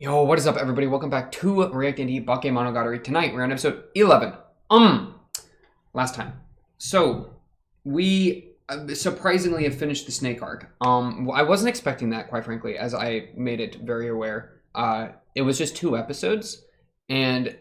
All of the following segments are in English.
Yo, what is up, everybody? Welcome back to React Indie Bakemonogatari. Tonight, we're on episode 11. Last time. So, we surprisingly have finished the Snake arc. I wasn't expecting that, quite frankly, as I made it very aware. It was just 2 episodes, and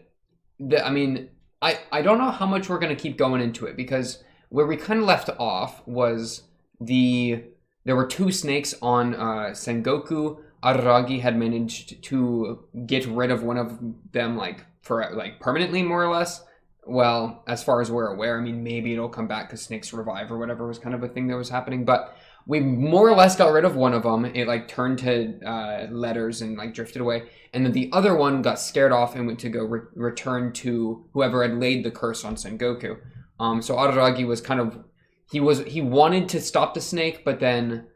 I don't know how much we're gonna keep going into it, because where we kind of left off was there were 2 snakes on Sengoku. Araragi had managed to get rid of one of them, permanently, more or less. Well, as far as we're aware, I mean, maybe it'll come back because snakes revive or whatever was kind of a thing that was happening. But we more or less got rid of one of them. It turned to letters and drifted away, and then the other one got scared off and went to go return to whoever had laid the curse on Sengoku. So Araragi was kind of he wanted to stop the snake, but then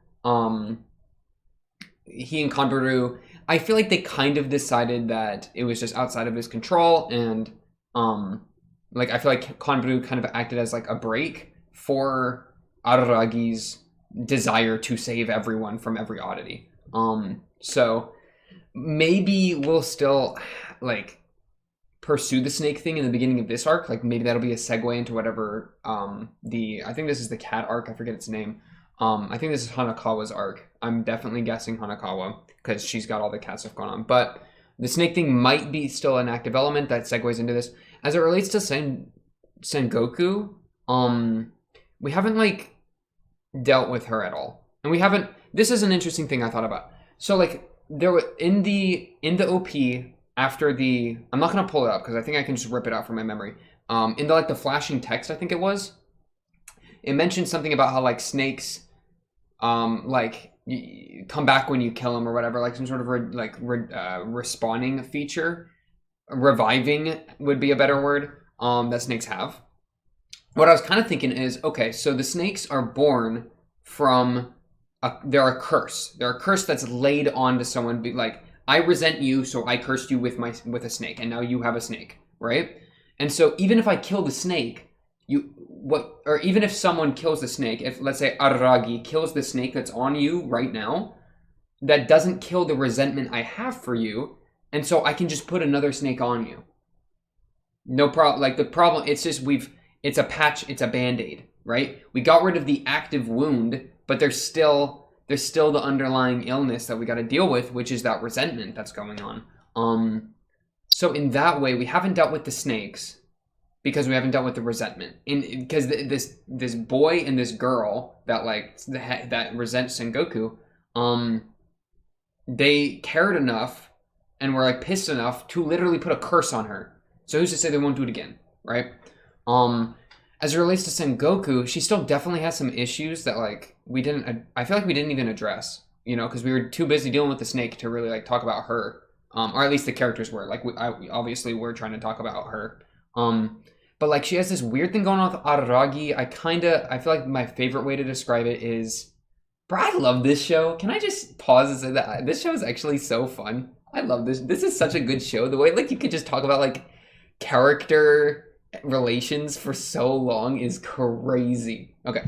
he and Kanbaru, I feel like they kind of decided that it was just outside of his control, and I feel like Kanbaru kind of acted as a break for Araragi's desire to save everyone from every oddity. So maybe we'll still pursue the snake thing in the beginning of this arc. Maybe that'll be a segue into whatever I think this is the cat arc, I forget its name. I think this is Hanekawa's arc. I'm definitely guessing Hanekawa because she's got all the cat stuff going on. But the snake thing might be still an active element that segues into this. As it relates to Sengoku, we haven't dealt with her at all, and we haven't. This is an interesting thing I thought about. So there were in the OP after the. I'm not gonna pull it up because I think I can just rip it out from my memory. In the flashing text, I think it was. It mentioned something about how snakes come back when you kill them or whatever, some sort of respawning feature. Reviving would be a better word that snakes have. What I was kind of thinking is, okay, so the snakes are born from they're a curse. They're a curse that's laid onto someone. I resent you, so I cursed you with a snake, and now you have a snake, right? And so even if I kill the snake, even if someone kills the snake, if let's say Araragi kills the snake that's on you right now, that doesn't kill the resentment I have for you, and so I can just put another snake on you. No problem. The problem, it's just it's a patch, it's a band-aid, right? We got rid of the active wound, but there's still the underlying illness that we got to deal with, which is that resentment that's going on. So in that way, we haven't dealt with the snakes, because we haven't dealt with the resentment. Because this boy and this girl that resent Sengoku, they cared enough and were pissed enough to literally put a curse on her. So who's to say they won't do it again, right? As it relates to Sengoku, she still definitely has some issues that I feel like we didn't even address, because we were too busy dealing with the snake to really talk about her, or at least the characters were. Obviously we're trying to talk about her. But she has this weird thing going on with Araragi. I feel like my favorite way to describe it is, bro, I love this show. Can I just pause and say that this show is actually so fun? I love this. This is such a good show. The way you could just talk about character relations for so long is crazy. Okay.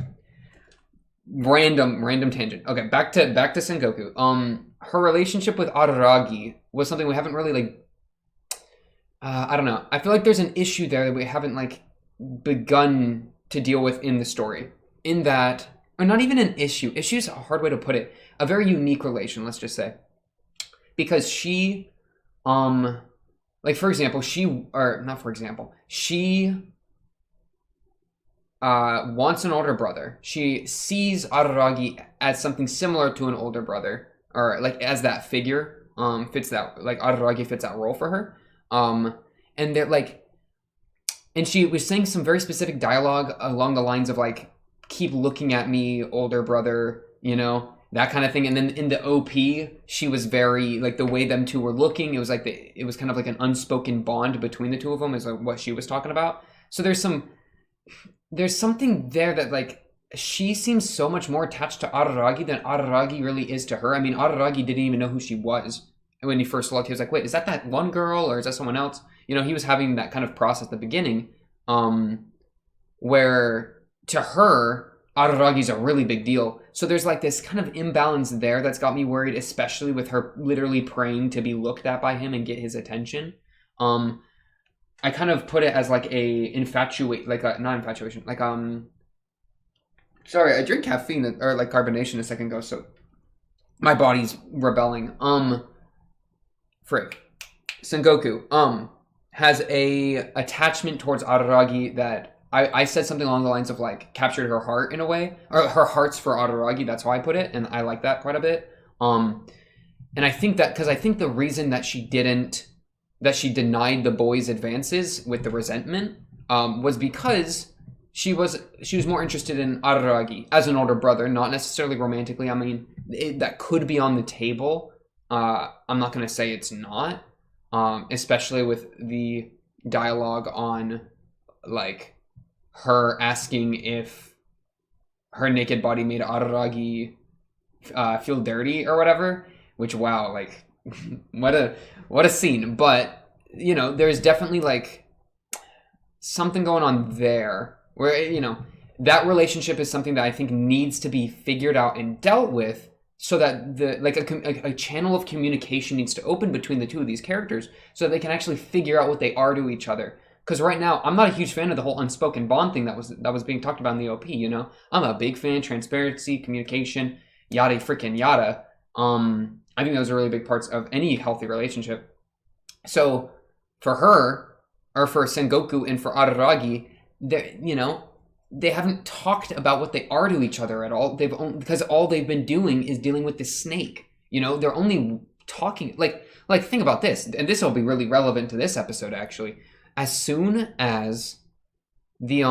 Random tangent. Okay, back to Sengoku. Her relationship with Araragi was something we haven't really I don't know. I feel like there's an issue there that we haven't begun to deal with in the story. In that, or not even an issue. Issue is a hard way to put it. A very unique relation, let's just say. Because she, for example, she wants an older brother. She sees Araragi as something similar to an older brother, or as that figure. Fits that Araragi fits that role for her. And they're and she was saying some very specific dialogue along the lines of keep looking at me, older brother, that kind of thing. And then in the OP, she was very the way them two were looking. It was it was kind of an unspoken bond between the two of them, is what she was talking about. So there's something there that she seems so much more attached to Araragi than Araragi really is to her. I mean, Araragi didn't even know who she was. When he first looked, he was wait, is that one girl, or is that someone else? He was having that kind of process at the beginning, where to her, Araragi's a really big deal. So there's like this kind of imbalance there that's got me worried, especially with her literally praying to be looked at by him and get his attention. I kind of put it as like not infatuation, like sorry, I drink caffeine or like carbonation a second ago, so my body's rebelling. Sengoku has a attachment towards Araragi that I said something along the lines of like captured her heart in a way, or her heart's for Araragi. That's how I put it, and I like that quite a bit. And I think that because I think the reason that she denied the boys' advances with the resentment was because she was more interested in Araragi as an older brother, not necessarily romantically. I mean, that could be on the table. I'm not going to say it's not, especially with the dialogue on like her asking if her naked body made Araragi feel dirty or whatever, which, wow, like what a scene. But you know, there's definitely like something going on there where, you know, that relationship is something that I think needs to be figured out and dealt with, so that a channel of communication needs to open between the two of these characters so that they can actually figure out what they are to each other. Because right now, I'm not a huge fan of the whole unspoken bond thing that was being talked about in the OP, you know? I'm a big fan, transparency, communication, yada freaking yada. I think those are really big parts of any healthy relationship. So for her, or for Sengoku and for Araragi, they haven't talked about what they are to each other at all. Because all they've been doing is dealing with this snake. You know, they're only talking like think about this, and this will be really relevant to this episode actually. As soon as the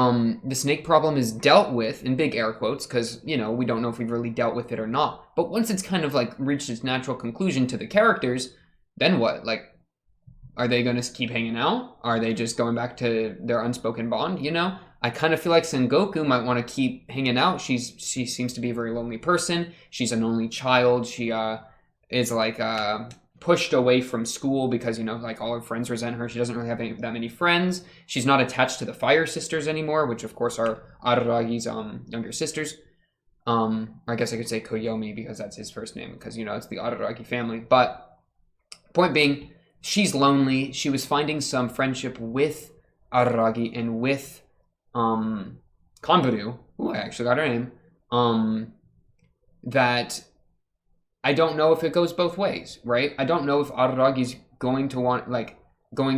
snake problem is dealt with, in big air quotes, because, you know, we don't know if we've really dealt with it or not, but once it's kind of like reached its natural conclusion to the characters, then what? Like, are they going to keep hanging out? Are they just going back to their unspoken bond? You know, I kind of feel like Sengoku might want to keep hanging out. She seems to be a very lonely person. She's an only child. She is like pushed away from school because, you know, like all her friends resent her. She doesn't really have that many friends. She's not attached to the Fire Sisters anymore, which of course are Araragi's younger sisters. Or I guess I could say Koyomi because that's his first name, because, you know, it's the Araragi family. But point being, she's lonely. She was finding some friendship with Araragi and with Konburu. Ooh, I actually got her name. That I don't know if it goes both ways, right? I don't know if Araragi's going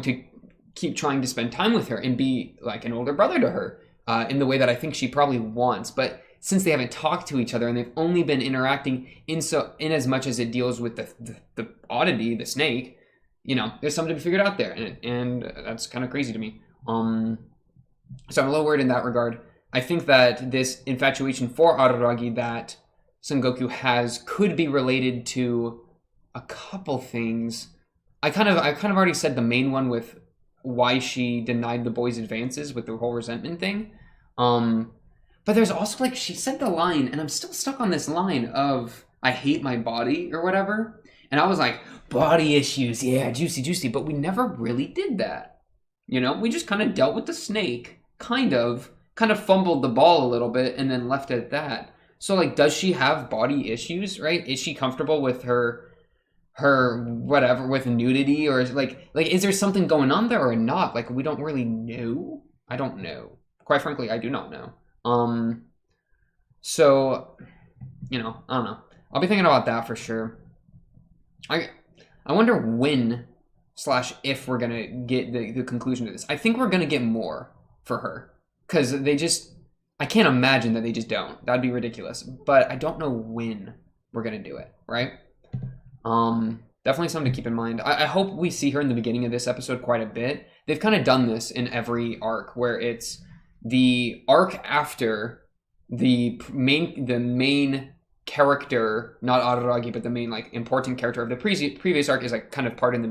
to keep trying to spend time with her and be like an older brother to her in the way that I think she probably wants. But since they haven't talked to each other and they've only been interacting in as much as it deals with the oddity, the snake, you know, there's something to be figured out there, and that's kind of crazy to me. So I'm a little worried in that regard. I think that this infatuation for Araragi that Sengoku has could be related to a couple things. I kind of already said the main one with why she denied the boys' advances with the whole resentment thing. But there's also, like, she said the line, and I'm still stuck on this line of I hate my body or whatever. And I was like, body issues, yeah, juicy, but we never really did that. You know, we just kind of dealt with the snake, kind of fumbled the ball a little bit and then left it at that. So, like, does she have body issues, right? Is she comfortable with her whatever, with nudity, or is is there something going on there or not? Like, we don't really know. I don't know. Quite frankly, I do not know. So, you know, I don't know. I'll be thinking about that for sure. I wonder when / if we're gonna get the conclusion to this. I think we're gonna get more for her, because I can't imagine that they just don't. That'd be ridiculous. But I don't know when we're going to do it, right? Definitely something to keep in mind. I hope we see her in the beginning of this episode quite a bit. They've kind of done this in every arc, where it's the arc after the main character, not Araragi, but the main, like, important character of the previous arc is, like, kind of part of the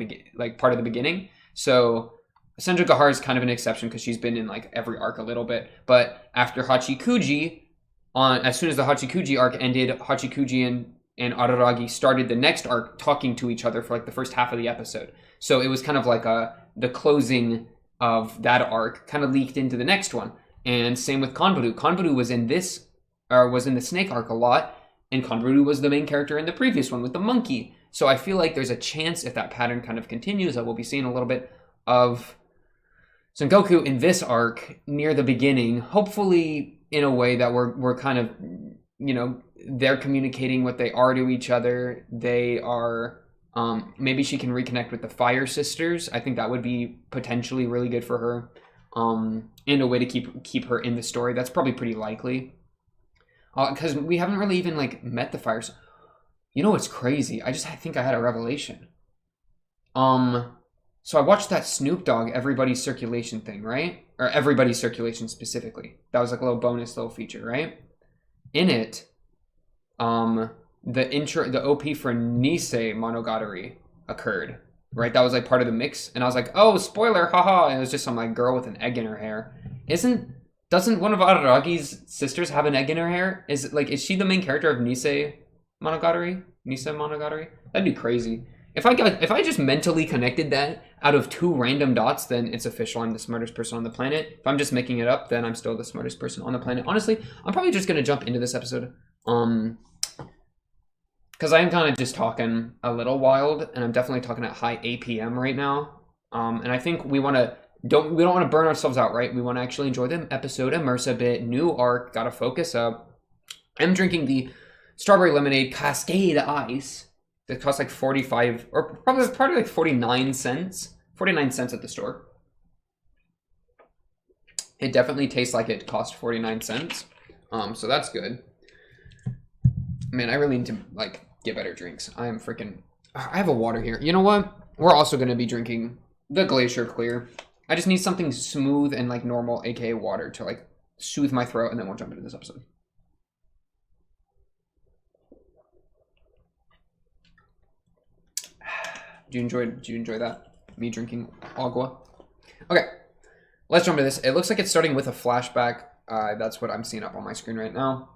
beginning. So Senju Gahara is kind of an exception because she's been in, like, every arc a little bit. But after Hachikuji, as soon as the Hachikuji arc ended, Hachikuji and Araragi started the next arc talking to each other for, like, the first half of the episode. So it was kind of like the closing of that arc kind of leaked into the next one. And same with Konburu. Konburu was in this or was in the snake arc a lot, and Konryu was the main character in the previous one with the monkey. So I feel like there's a chance if that pattern kind of continues that we'll be seeing a little bit of Son Goku in this arc near the beginning, hopefully in a way that we're kind of, you know, they're communicating what they are to each other. They are, maybe she can reconnect with the Fire Sisters. I think that would be potentially really good for her. And a way to keep her in the story. That's probably pretty likely. Because we haven't really even, like, met the Fire Sisters. You know what's crazy? I think I had a revelation. So I watched that Snoop Dogg Everybody's Circulation thing, right? Or Everybody's Circulation specifically. That was like a little bonus little feature, right? In it, the OP for Nisei Monogatari occurred, right? That was like part of the mix, and I was like, oh, spoiler, haha, and it was just some like girl with an egg in her hair. Doesn't one of Araragi's sisters have an egg in her hair? Is she the main character of Nisei Monogatari? That'd be crazy. If I just mentally connected that out of two random dots, then it's official. I'm the smartest person on the planet. If I'm just making it up, then I'm still the smartest person on the planet. Honestly, I'm probably just gonna jump into this episode, because I am kind of just talking a little wild, and I'm definitely talking at high APM right now. And I think we don't want to burn ourselves out, right? We want to actually enjoy the episode, immerse a bit, new arc, gotta focus up. I'm drinking the strawberry lemonade Cascade Ice. It costs like 45, or probably like 49 cents. 49 cents at the store. It definitely tastes like it cost 49 cents. So that's good. Man, I really need to like get better drinks. I have a water here. You know what? We're also going to be drinking the Glacier Clear. I just need something smooth and like normal, aka water, to like soothe my throat, and then we'll jump into this episode. Do you enjoy that? Me drinking agua? Okay, let's jump into this. It looks like it's starting with a flashback. That's what I'm seeing up on my screen right now.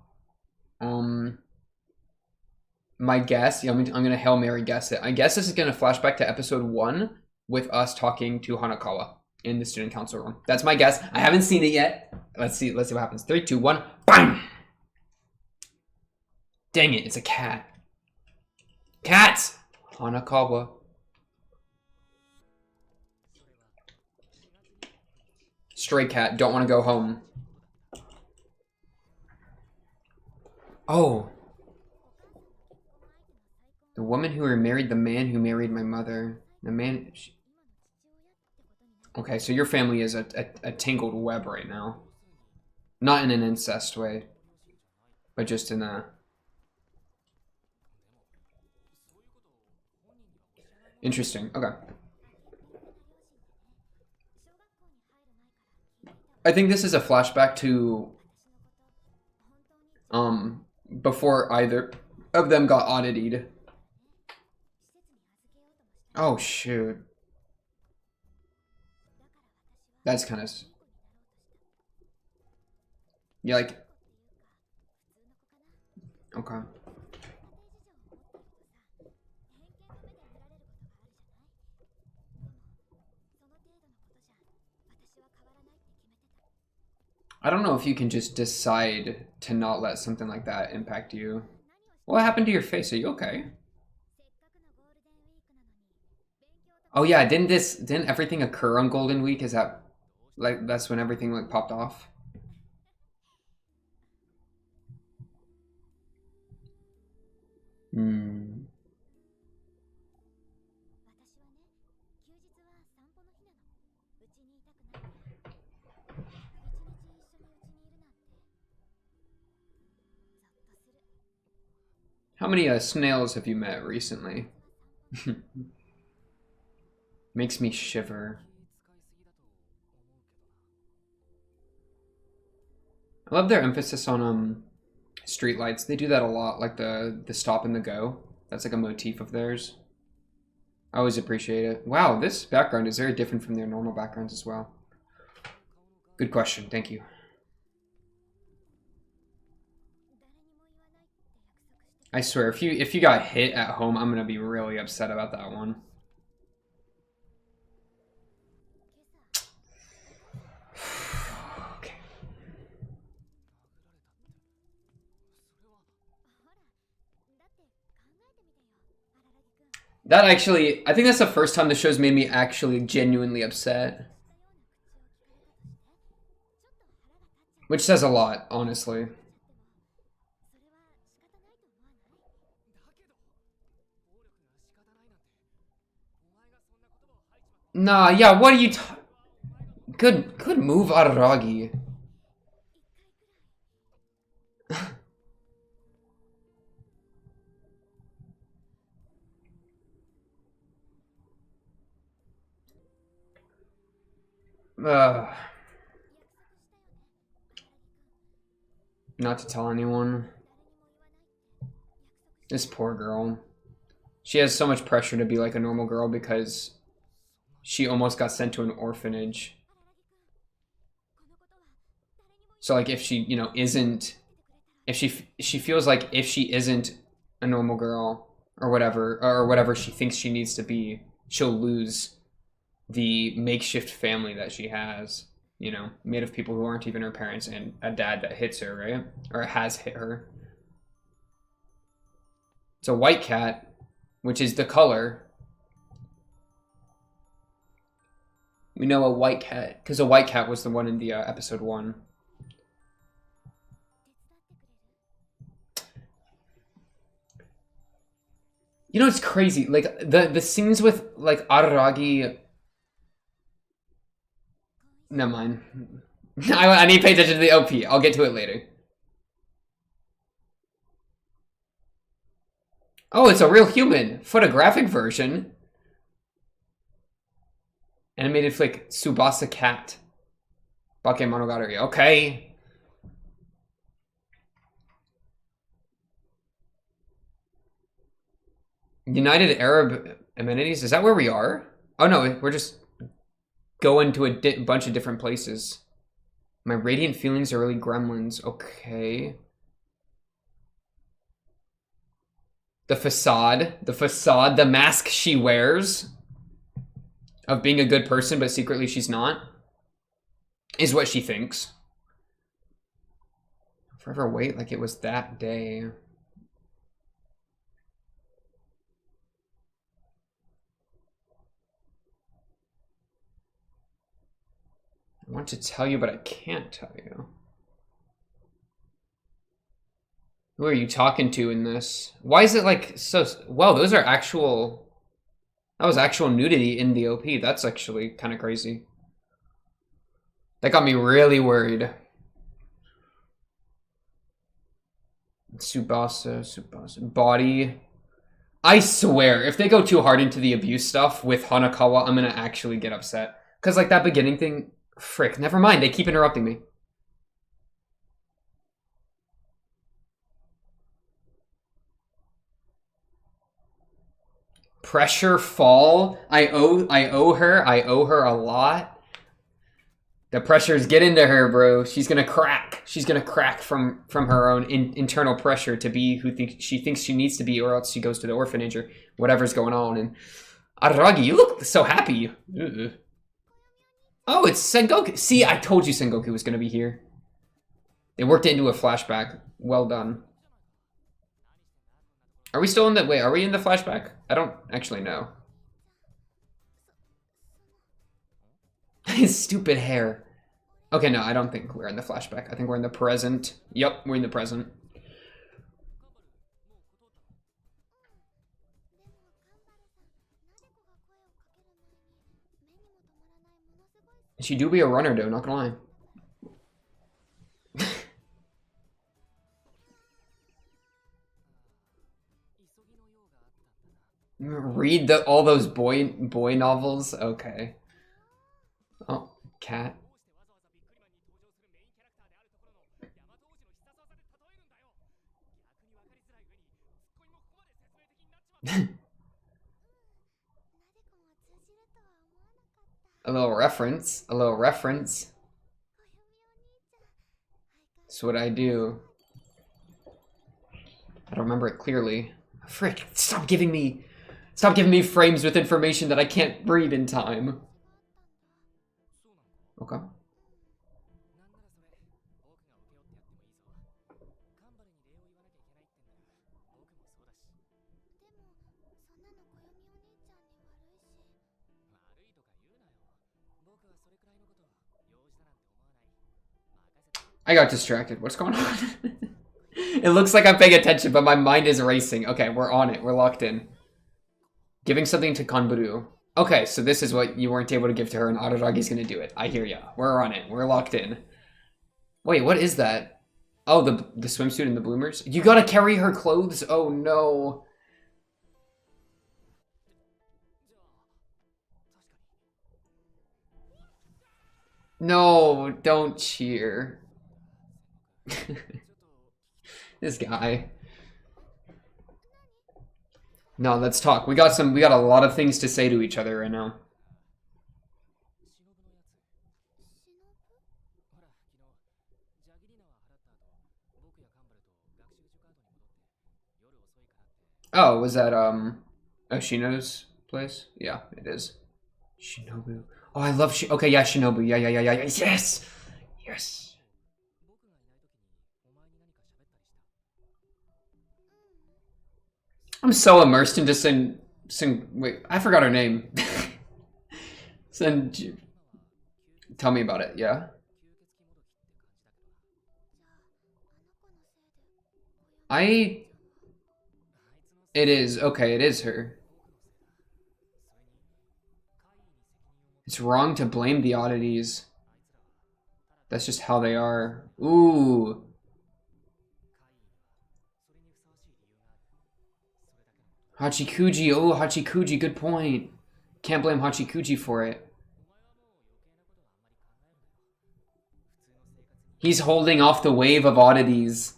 My guess, I'm gonna Hail Mary guess it. I guess this is gonna flashback to episode 1 with us talking to Hanekawa in the student council room. That's my guess. I haven't seen it yet. Let's see what happens. 3, 2, 1, bam! Dang it, it's a cat. Cats! Hanekawa. Stray cat, don't want to go home. Oh. The woman who married the man who married my mother. The man... Okay, so your family is a tangled web right now. Not in an incest way. But just in a... Interesting, okay. I think this is a flashback to before either of them got odditied. Oh shoot. That's kind of... Yeah, like... Okay. I don't know if you can just decide to not let something like that impact you. What happened to your face? Are you okay? Oh yeah, didn't everything occur on Golden Week? Is that like that's when everything like popped off? How many snails have you met recently? Makes me shiver. I love their emphasis on streetlights. They do that a lot, like the stop and the go. That's like a motif of theirs. I always appreciate it. Wow, this background is very different from their normal backgrounds as well. Good question, thank you. I swear, if you got hit at home, I'm gonna be really upset about that one. Okay. That actually, I think that's the first time the show's made me actually genuinely upset. Which says a lot, honestly. Nah, yeah, what are you Good move, Araragi. Not to tell anyone. This poor girl. She has so much pressure to be like a normal girl because she almost got sent to an orphanage. So like if she, you know, isn't, if she feels like if she isn't a normal girl or whatever she thinks she needs to be, she'll lose the makeshift family that she has, you know, made of people who aren't even her parents and a dad that hits her, right? Or has hit her. It's a white cat, which is the color. We know a white cat, because a white cat was the one in the episode 1. You know, it's crazy. Like, the scenes with, like, Araragi... Never mind. I need to pay attention to the OP. I'll get to it later. Oh, it's a real human. Photographic version. Animated flick. Tsubasa cat. Bakemonogatari. Okay. United Arab Emirates? Is that where we are? Oh no, we're just going to a bunch of different places. My radiant feelings are really gremlins. Okay. The facade, the mask she wears of being a good person, but secretly she's not, is what she thinks. Forever wait like it was that day. I want to tell you, but I can't tell you. Who are you talking to in this? Why is it like so... Well, those are actual... That was actual nudity in the OP. That's actually kind of crazy. That got me really worried. Tsubasa. Body. I swear, if they go too hard into the abuse stuff with Hanekawa, I'm gonna actually get upset. Because, like, that beginning thing... Frick, never mind. They keep interrupting me. Pressure fall. I owe her a lot. The pressures get into her, bro. She's gonna crack. She's gonna crack from her own internal pressure to be who she thinks she needs to be, or else she goes to the orphanage or whatever's going on. And Araragi, you look so happy. Ugh. Oh, it's Sengoku. See, I told you Sengoku was gonna be here. They worked it into a flashback. Well done. Are we still in the... Wait, are we in the flashback? I don't actually know. His stupid hair. Okay, no, I don't think we're in the flashback. I think we're in the present. Yep, we're in the present. She do be a runner, though, not gonna lie. Read all those boy novels? Okay. Oh, cat. A little reference. A little reference. That's what I do. I don't remember it clearly. Frick, stop giving me frames with information that I can't read in time. Okay. I got distracted. What's going on? It looks like I'm paying attention, but my mind is racing. Okay, we're on it. We're locked in. Giving something to Kanburu. Okay, so this is what you weren't able to give to her, and Araragi's gonna do it. I hear ya. We're on it. We're locked in. Wait, what is that? Oh, the swimsuit and the bloomers? You gotta carry her clothes? Oh, no. No, don't cheer. This guy. No, let's talk. We got a lot of things to say to each other right now. Oh, was that Oshino's place? Yeah, it is. Shinobu. Oh, I love okay, yeah, Shinobu. Yeah. Yes. Yes. I'm so immersed into wait, I forgot her name. Tell me about it, yeah? It is. Okay, it is her. It's wrong to blame the oddities. That's just how they are. Ooh. Hachikuji. Oh, Hachikuji. Good point. Can't blame Hachikuji for it. He's holding off the wave of oddities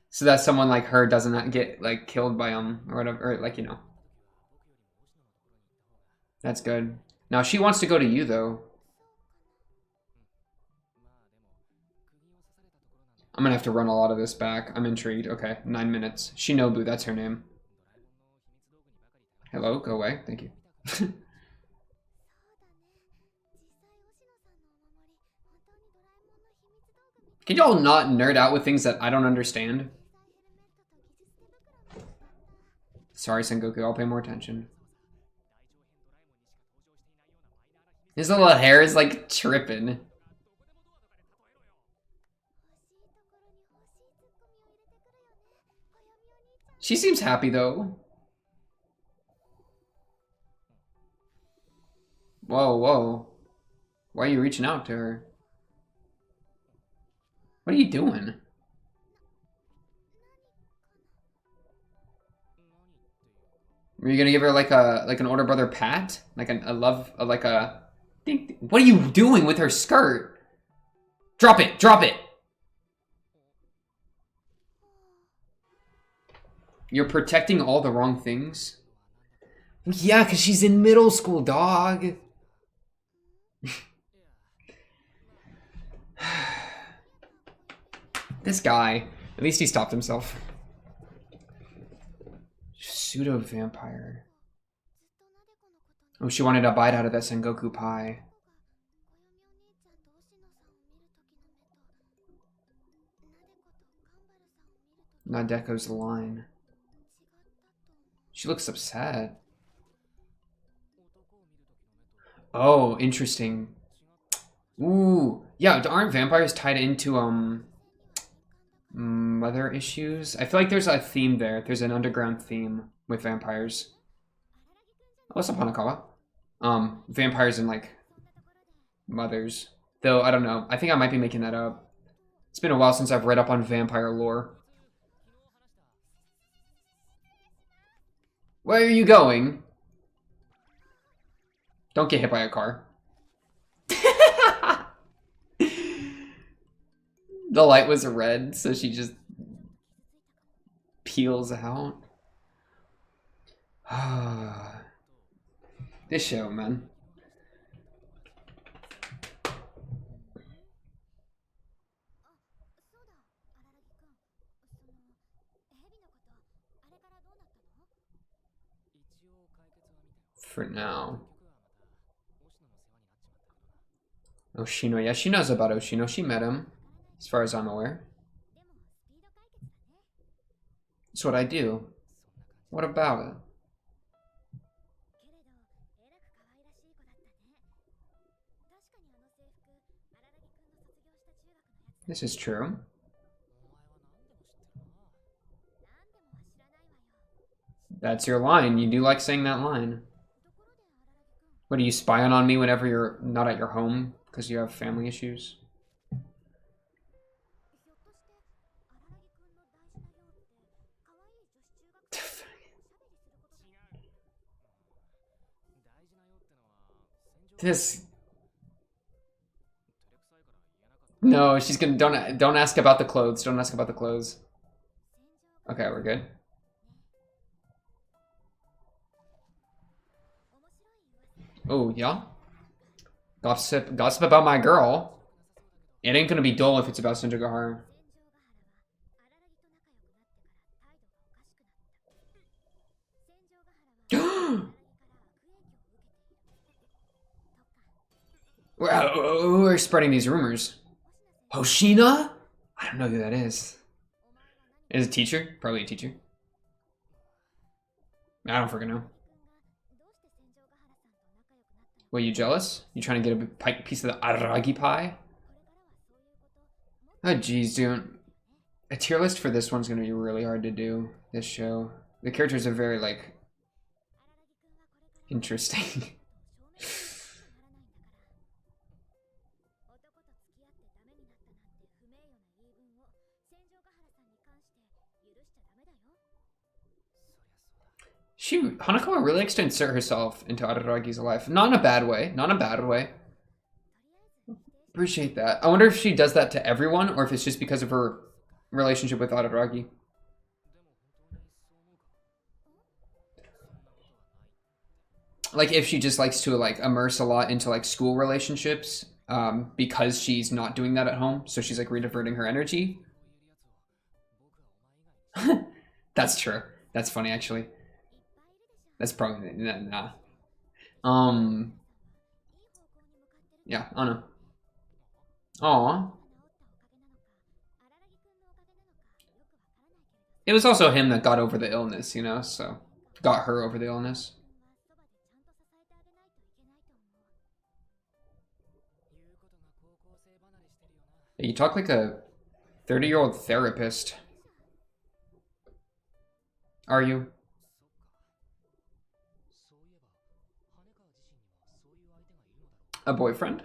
so that someone like her doesn't get like killed by him or whatever, or like, you know. That's good. Now she wants to go to you though. I'm gonna have to run a lot of this back. I'm intrigued. Okay, 9 minutes. Shinobu, that's her name. Hello, go away. Thank you. Can y'all not nerd out with things that I don't understand? Sorry, Sengoku, I'll pay more attention. His little hair is like tripping. She seems happy though. Whoa. Why are you reaching out to her? What are you doing? Were you gonna give her like an older brother pat? Like a love, like a... What are you doing with her skirt? Drop it! Drop it! You're protecting all the wrong things? Yeah, because she's in middle school, dog. This guy. At least he stopped himself. Pseudo-vampire. Oh, she wanted a bite out of that Sengoku pie. Nadeko's the line. She looks upset. Oh, interesting. Ooh. Yeah, aren't vampires tied into, mother issues? I feel like there's a theme there. There's an underground theme with vampires. What's up, Hanekawa? Vampires and, like, mothers. Though, I don't know. I think I might be making that up. It's been a while since I've read up on vampire lore. Where are you going? Don't get hit by a car. The light was red, so she just peels out. This show, man. For now. Oshino, yeah, she knows about Oshino. She met him, as far as I'm aware. That's what I do. What about it? This is true. That's your line. You do like saying that line. What, are you spying on me whenever you're not at your home because you have family issues? This... No, she's gonna... Don't ask about the clothes. Don't ask about the clothes. Okay, we're good. Oh, yeah? Gossip about my girl. It ain't gonna be dull if it's about Senjogahara. We're spreading these rumors. Hoshina? I don't know who that is. Is it a teacher? Probably a teacher. I don't freaking know. Were you jealous? You trying to get a piece of the Araragi pie? Oh jeez, dude. A tier list for this one's gonna be really hard to do, this show. The characters are very, like, interesting. Hanekawa really likes to insert herself into Araragi's life. Not in a bad way. Not in a bad way. Appreciate that. I wonder if she does that to everyone, or if it's just because of her relationship with Araragi. Like, if she just likes to, like, immerse a lot into, like, school relationships, because she's not doing that at home, so she's, like, rediverting her energy. That's true. That's funny, actually. That's probably... Nah. Yeah, I don't know. Aww. It was also him that got over the illness, you know, so... Got her over the illness. You talk like a 30-year-old therapist. Are you? A boyfriend?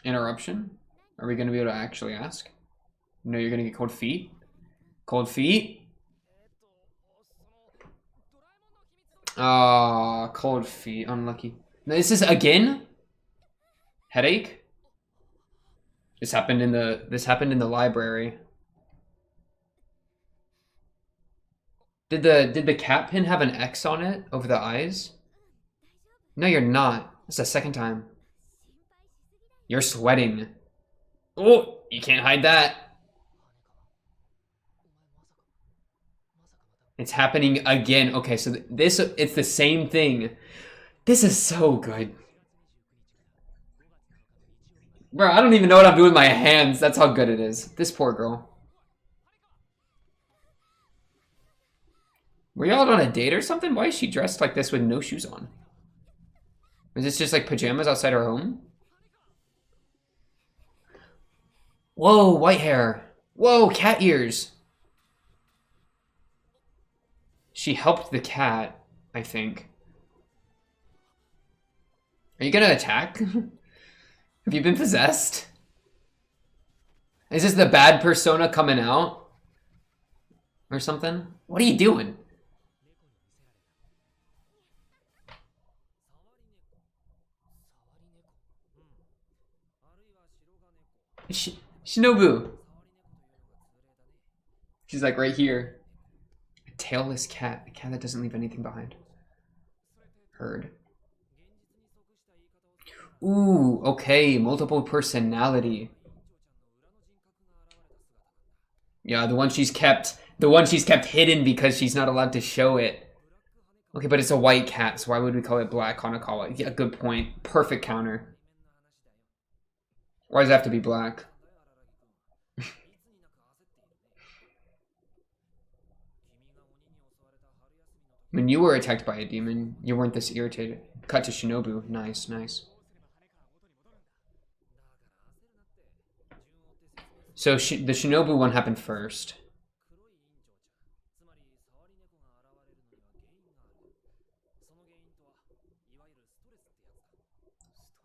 Interruption? Are we going to be able to actually ask? No, you're going to get cold feet? Cold feet? Ah, cold feet. Unlucky. This is again? Headache? This happened in the library. Did the cat pin have an X on it over the eyes? No, you're not. It's the second time. You're sweating. Oh, you can't hide that. It's happening again. Okay, so it's the same thing. This is so good. Bro, I don't even know what I'm doing with my hands. That's how good it is. This poor girl. Were y'all on a date or something? Why is she dressed like this with no shoes on? Is this just like pajamas outside her home? Whoa, white hair. Whoa, cat ears. She helped the cat, I think. Are you gonna attack? Have you been possessed? Is this the bad persona coming out? Or something? What are you doing? Shinobu. She's like right here. A tailless cat. A cat that doesn't leave anything behind. Heard. Ooh, okay. Multiple personality. Yeah, the one she's kept hidden because she's not allowed to show it. Okay, but it's a white cat, so why would we call it black Hanekawa? Yeah, good point. Perfect counter. Why does it have to be black? When you were attacked by a demon, you weren't this irritated. Cut to Shinobu. Nice, nice. So the Shinobu one happened first.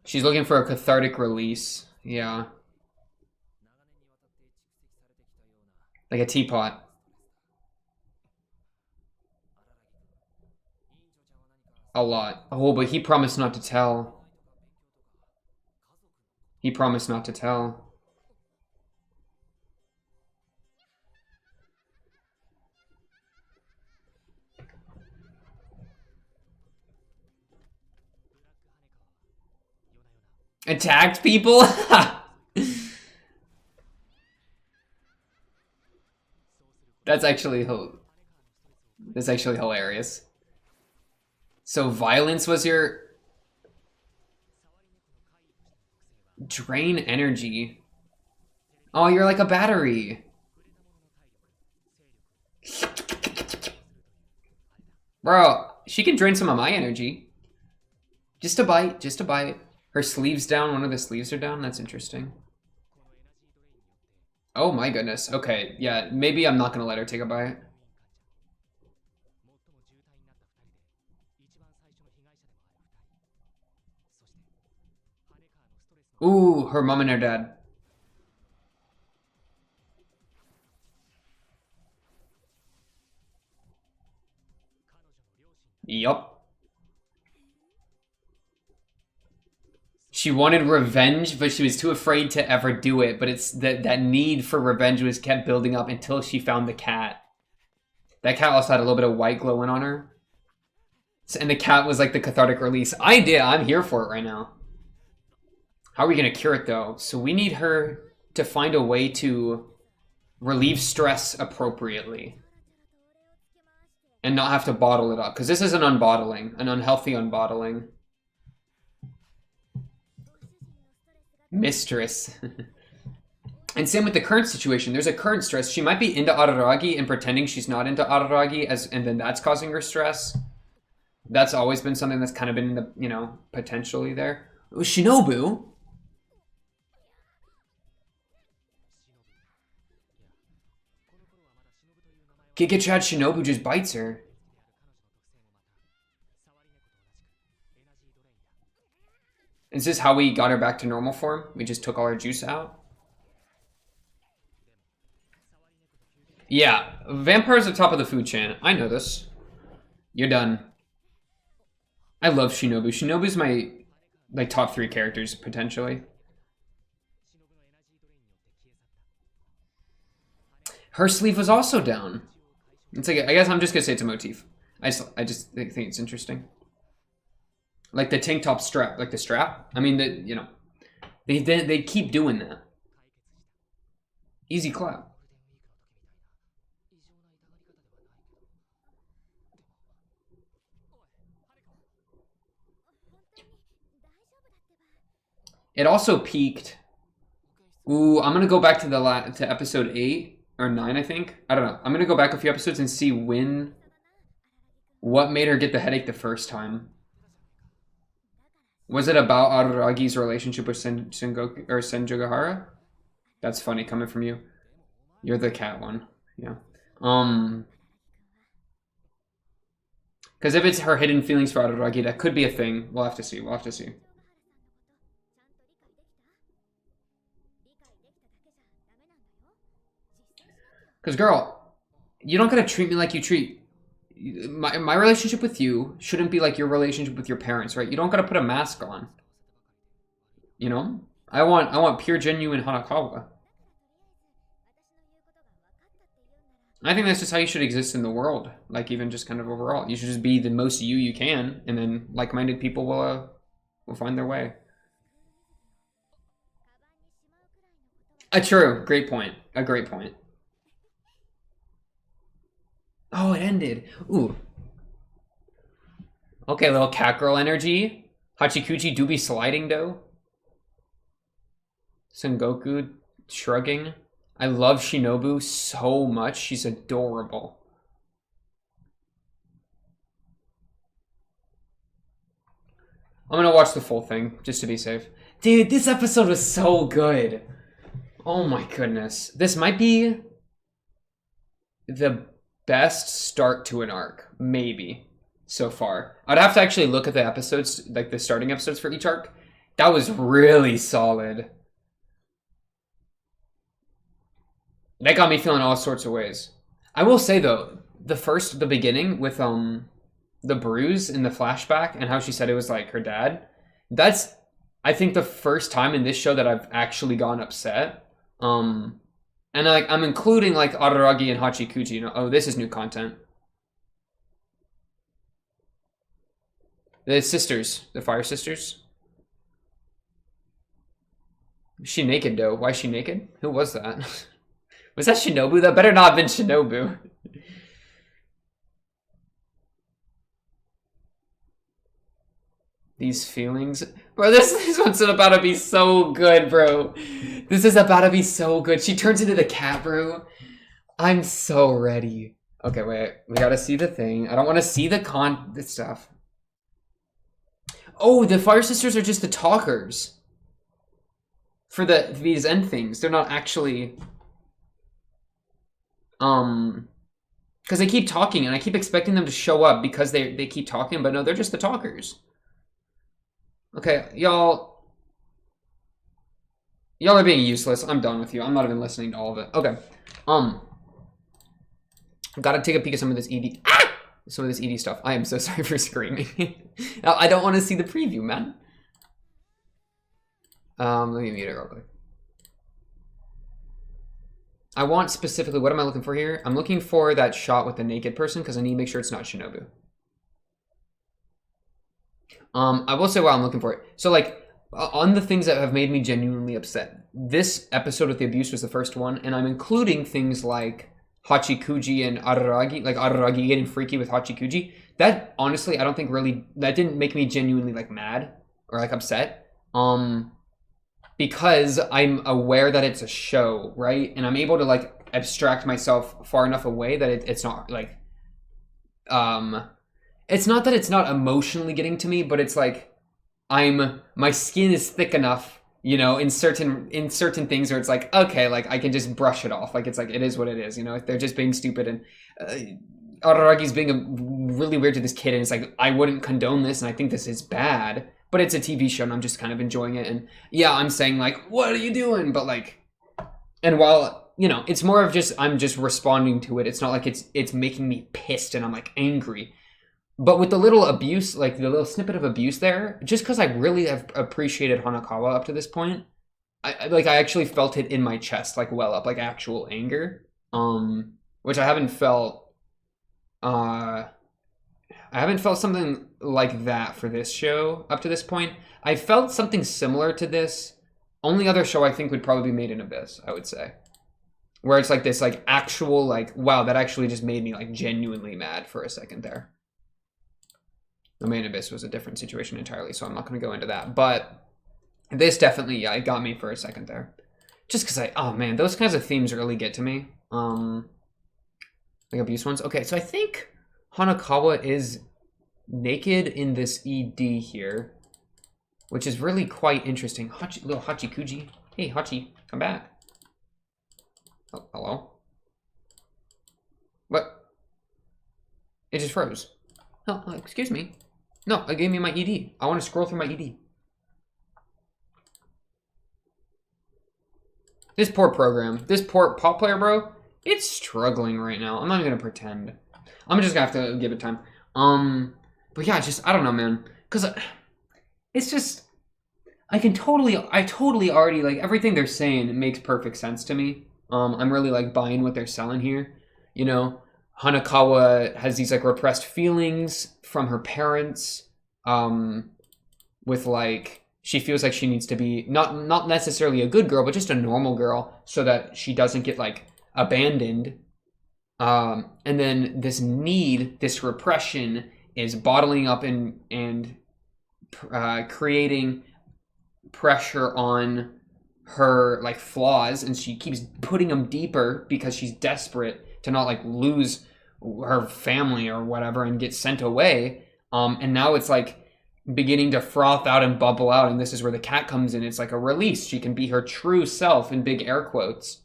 She's looking for a cathartic release. Yeah. Like a teapot. A lot. Oh, but he promised not to tell. He promised not to tell. Attacked people? That's actually hilarious. So violence was your drain energy. Oh, you're like a battery. Bro, she can drain some of my energy. Just a bite, just a bite. Her sleeve's down, one of the sleeves are down. That's interesting. Oh my goodness. Okay, yeah, maybe I'm not gonna let her take a bite. Ooh, her mom and her dad. Yup. She wanted revenge, but she was too afraid to ever do it. But it's that need for revenge was kept building up until she found the cat. That cat also had a little bit of white glowing on her. And the cat was like the cathartic release. I'm here for it right now. How are we going to cure it, though? So we need her to find a way to relieve stress appropriately. And not have to bottle it up. Because this is an unbottling. An unhealthy unbottling. Mistress. And same with the current situation. There's a current stress. She might be into Araragi and pretending she's not into Araragi, and then that's causing her stress. That's always been something that's kind of been, in the, potentially there. Ooh, Shinobu. Giga Chad Shinobu just bites her. Is this how we got her back to normal form? We just took all her juice out? Yeah, vampires at top of the food chain. I know this. You're done. I love Shinobu. Shinobu's my top 3 characters potentially. Her sleeve was also down. It's like, I guess I'm just gonna say it's a motif. I just think it's interesting. Like the tank top strap, like the strap. I mean, they keep doing that. Easy clap. It also peaked. Ooh, I'm gonna go back to episode 8 or 9, I think. I don't know. I'm gonna go back a few episodes and see what made her get the headache the first time. Was it about Araragi's relationship with Sengoku or Senjogahara? That's funny coming from you. You're the cat one. Yeah. Because if it's her hidden feelings for Araragi, that could be a thing. We'll have to see. We'll have to see. Because, girl, you don't gotta treat me like you treat... My relationship with you shouldn't be like your relationship with your parents, right? You don't gotta put a mask on. I want pure, genuine Hanekawa. I think that's just how you should exist in the world. Like, even just kind of overall. You should just be the most you can, and then like-minded people will find their way. True. Great point. A great point. Oh, it ended. Ooh. Okay, little cat girl energy. Hachikuchi do be sliding, though. Sengoku shrugging. I love Shinobu so much. She's adorable. I'm gonna watch the full thing, just to be safe. Dude, this episode was so good. Oh my goodness. This might be the best start to an arc, maybe, so far. I'd have to actually look at the episodes, like the starting episodes for each arc. That was really solid. That got me feeling all sorts of ways. I will say though, the beginning with the bruise in the flashback and how she said it was like her dad, that's I think the first time in this show that I've actually gone upset. And like I'm including like Araragi and Hachikuji, you know. Oh, this is new content. The sisters, the fire sisters. Is she naked though? Why is she naked? Who was that? Was that Shinobu? That better not have been Shinobu. These feelings. Bro, this one's about to be so good, bro. This is about to be so good. She turns into the cat, bro. I'm so ready. Okay, wait. We gotta see the thing. I don't want to see the stuff. Oh, the Fire Sisters are just the talkers. For these end things. They're not actually... Because they keep talking, and I keep expecting them to show up because they keep talking, but no, they're just the talkers. Okay, y'all are being useless. I'm done with you. I'm not even listening to all of it. Okay. Gotta take a peek at some of this ED. Ah! Some of this ED stuff. I am so sorry for screaming. I don't want to see the preview, man. Let me mute it real quick. I want specifically, what am I looking for here? I'm looking for that shot with the naked person because I need to make sure it's not Shinobu. I will say why I'm looking for it. So like, on the things that have made me genuinely upset, this episode with the abuse was the first one, and I'm including things like Hachikuji and Araragi, like Araragi getting freaky with Hachikuji. That, honestly, I don't think really, that didn't make me genuinely like mad or like upset. Because I'm aware that it's a show, right? And I'm able to like abstract myself far enough away that it's not like, it's not that it's not emotionally getting to me, but it's like my skin is thick enough, you know, in certain things where it's like, okay, like I can just brush it off. Like it's like, it is what it is, you know, they're just being stupid, and Araragi's being really weird to this kid, and it's like, I wouldn't condone this, and I think this is bad. But it's a TV show, and I'm just kind of enjoying it. And yeah, I'm saying like, what are you doing? But like, and while, you know, it's more of just, I'm just responding to it. It's not like it's making me pissed and I'm like angry. But with the little abuse, like the little snippet of abuse there, just because I really have appreciated Hanekawa up to this point, I actually felt it in my chest, like well up, like actual anger. Which I haven't felt, something like that for this show up to this point. I felt something similar to this. Only other show I think would probably be Made in Abyss, I would say. Where it's like this like actual like, wow, that actually just made me like genuinely mad for a second there. The Made in Abyss was a different situation entirely, so I'm not going to go into that. But this definitely, yeah, it got me for a second there. Just because oh man, those kinds of themes really get to me. Like abuse ones. Okay, so I think Hanekawa is naked in this ED here, which is really quite interesting. Little Hachikuji. Hey, Hachi, come back. Oh, hello? What? It just froze. Oh, excuse me. No, it gave me my ED. I want to scroll through my ED. This poor program. This poor pop player, bro. It's struggling right now. I'm not even going to pretend. I'm just going to have to give it time. But yeah, just, I don't know, man. Because it's just, I totally already, like, everything they're saying makes perfect sense to me. I'm really, like, buying what they're selling here. You know, Hanekawa has these, like, repressed feelings from her parents. With, like, she feels like she needs to be, not necessarily a good girl, but just a normal girl so that she doesn't get, like, abandoned. And then this need, this repression is bottling up and creating pressure on her like flaws, and she keeps putting them deeper because she's desperate to not like lose her family or whatever and get sent away. And now it's like beginning to froth out and bubble out, and this is where the cat comes in. It's like a release. She can be her true self in big air quotes,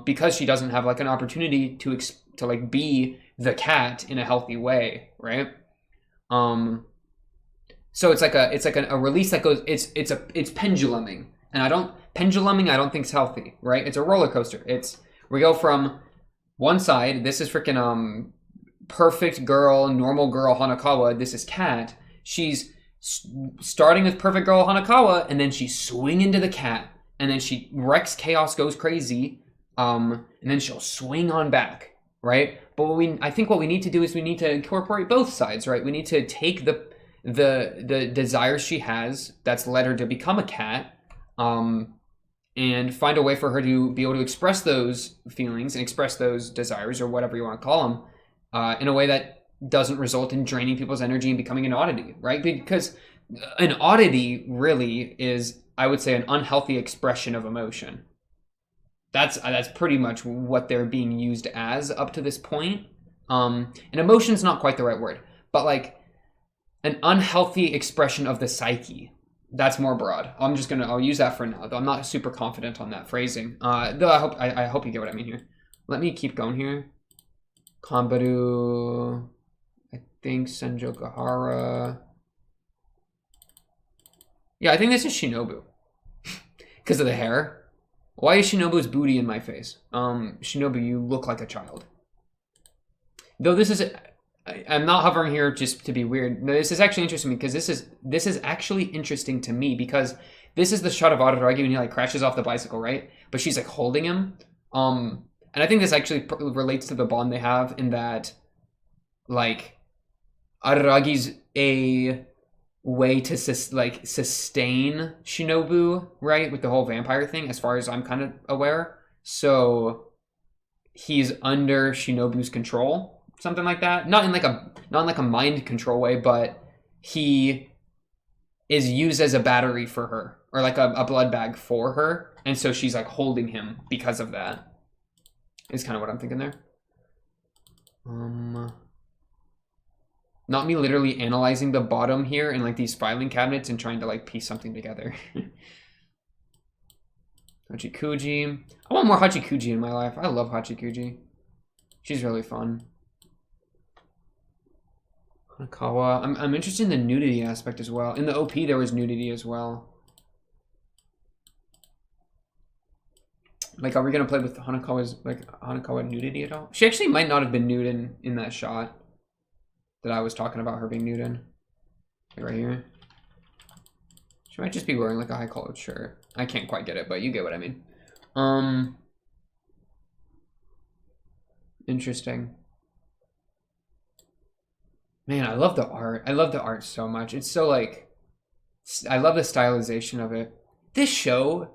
because she doesn't have like an opportunity to like be the cat in a healthy way, right? So it's like a release that goes. It's penduluming, and I don't think is healthy, right? It's a roller coaster. We go from one side. This is freaking perfect girl, normal girl Hanekawa. This is cat. She's starting with perfect girl Hanekawa, and then she swing into the cat, and then she wrecks chaos, goes crazy, and then she'll swing on back, right? But I think what we need to do is we need to incorporate both sides, right? We need to take the desires she has that's led her to become a cat, and find a way for her to be able to express those feelings and express those desires, or whatever you want to call them, in a way that doesn't result in draining people's energy and becoming an oddity, right? Because an oddity really is, I would say, an unhealthy expression of emotion. That's pretty much what they're being used as up to this point. And emotion's not quite the right word, but like an unhealthy expression of the psyche. That's more broad. I'll use that for now, though I'm not super confident on that phrasing. Though I hope you get what I mean here. Let me keep going here. Kanbaru, I think Senjokahara. Yeah, I think this is Shinobu. Because of the hair. Why is Shinobu's booty in my face? Shinobu, you look like a child. Though this is... I'm not hovering here just to be weird. No, this is actually interesting because this is actually interesting to me, because this is the shot of Araragi when he like crashes off the bicycle, right? But she's like holding him. And I think this actually relates to the bond they have, in that like Araragi's a way to sustain Shinobu, right? With the whole vampire thing, as far as I'm kind of aware. So he's under Shinobu's control. Something like that. Not in like a mind control way, but he is used as a battery for her, or like a blood bag for her, and so she's like holding him because of that. Is kind of what I'm thinking there. Not me literally analyzing the bottom here in like these filing cabinets and trying to like piece something together. Hachikuji. I want more Hachikuji in my life. I love Hachikuji. She's really fun. Hanekawa. I'm interested in the nudity aspect as well. In the OP, there was nudity as well. Like, are we gonna play with Hanekawa's Hanekawa nudity at all? She actually might not have been nude in that shot that I was talking about her being nude in. Like right here. She might just be wearing like a high collared shirt. I can't quite get it, but you get what I mean. Interesting. Man, I love the art. I love the art so much. It's so like, I love the stylization of it. This show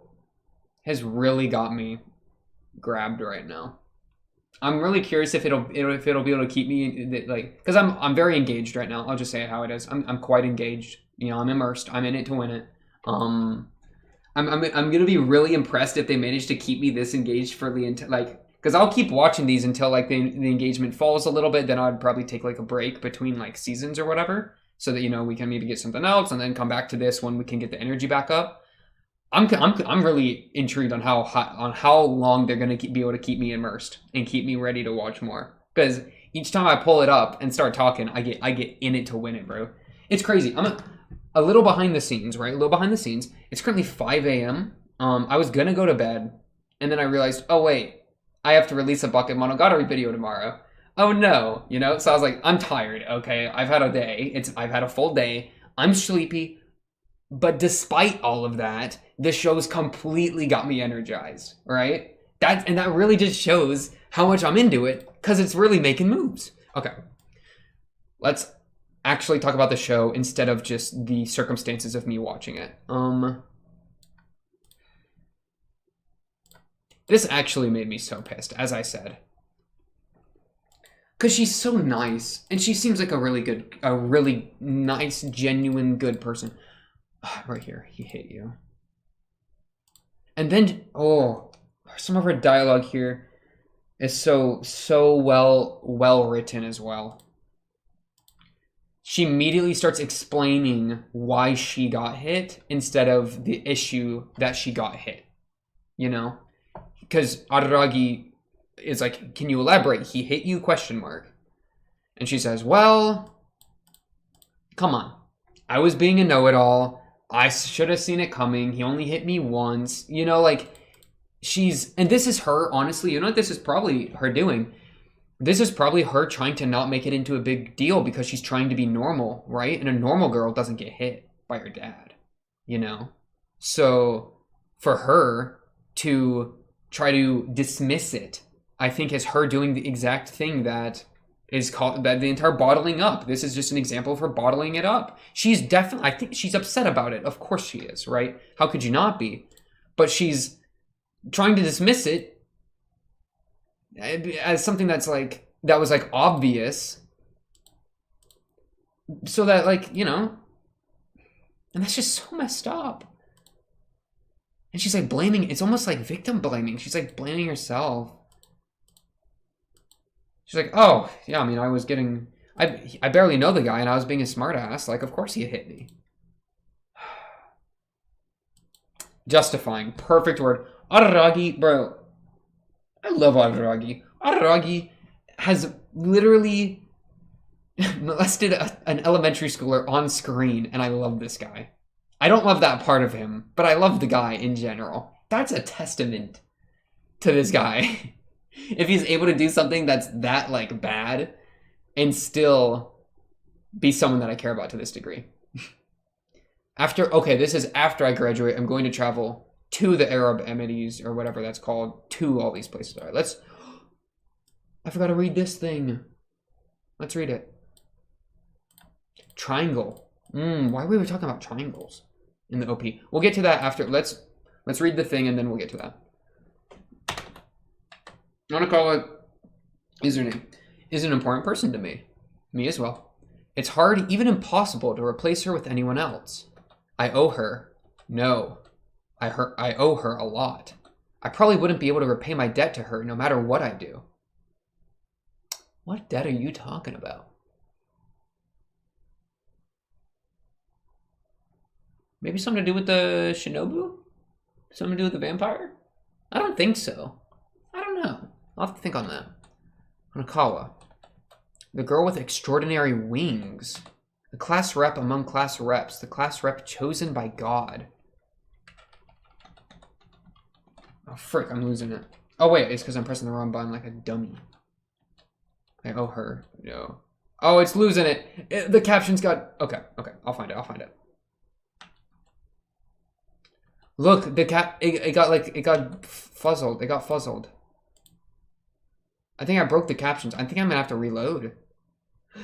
has really got me grabbed right now. I'm really curious if it'll be able to keep me like, because I'm very engaged right now. I'll just say it how it is. I'm quite engaged. You know, I'm immersed. I'm in it to win it. I'm gonna be really impressed if they manage to keep me this engaged for the like. Because I'll keep watching these until like the engagement falls a little bit. Then I'd probably take like a break between like seasons or whatever, so that, you know, we can maybe get something else and then come back to this when we can get the energy back up. I'm really intrigued on how long they're gonna be able to keep me immersed and keep me ready to watch more. Because each time I pull it up and start talking, I get in it to win it, bro. It's crazy. I'm a little behind the scenes, right? A little behind the scenes. It's currently 5 a.m. I was gonna go to bed, and then I realized, oh wait, I have to release a Bakemonogatari video tomorrow. Oh no, you know? So I was like, I'm tired, okay? I've had a day. I've had a full day. I'm sleepy. But despite all of that, the show's completely got me energized, right? That really just shows how much I'm into it, because it's really making moves. Okay. Let's actually talk about the show instead of just the circumstances of me watching it. This actually made me so pissed, as I said. Because she's so nice, and she seems like a really nice, genuine, good person. Right here, he hit you. And then, oh, some of her dialogue here is so well written as well. she immediately starts explaining why she got hit instead of the issue that she got hit, you know? Because Araragi is like, can you elaborate? He hit you, question mark. And she says, well, come on. I was being a know-it-all. I should have seen it coming. He only hit me once. You know, like, and this is her, honestly, you know what this is probably her doing? This is probably her trying to not make it into a big deal because she's trying to be normal, right? And a normal girl doesn't get hit by her dad, you know? So for her to try to dismiss it, I think is her doing the exact thing that is called that the entire bottling up. This is just an example of her bottling it up. She's definitely, I think she's upset about it. Of course she is, right? How could you not be? But she's trying to dismiss it as something that was like obvious, so that, like, you know, and that's just so messed up. And she's like blaming, it's almost like victim blaming. She's like blaming herself. She's like, oh yeah, I mean, I barely know the guy and I was being a smartass. Like, of course he hit me. Justifying, perfect word. Araragi, bro. I love Araragi. Araragi has literally molested an elementary schooler on screen, and I love this guy. I don't love that part of him, but I love the guy in general. That's a testament to this guy. If he's able to do something that's that, like, bad and still be someone that I care about to this degree. This is after I graduate. I'm going to travel to the Arab Emirates, or whatever that's called, to all these places. All right, I forgot to read this thing. Let's read it. Triangle. Why were we talking about triangles in the OP? We'll get to that after. Let's read the thing and then we'll get to that. Hanekawa is her name. Is an important person to me. Me as well. It's hard, even impossible, to replace her with anyone else. I owe her. No. I owe her a lot. I probably wouldn't be able to repay my debt to her no matter what I do. What debt are you talking about? Maybe something to do with the Shinobu? Something to do with the vampire? I don't think so. I don't know. I'll have to think on that. Hanekawa. The girl with extraordinary wings. The class rep among class reps. The class rep chosen by God. Oh, frick, I'm losing it. Oh, wait, it's because I'm pressing the wrong button like a dummy. I owe her. No. Oh, it's losing it. The captions got... Okay, I'll find it. Look, it got fuzzled. It got fuzzled. I think I broke the captions. I think I'm gonna have to reload.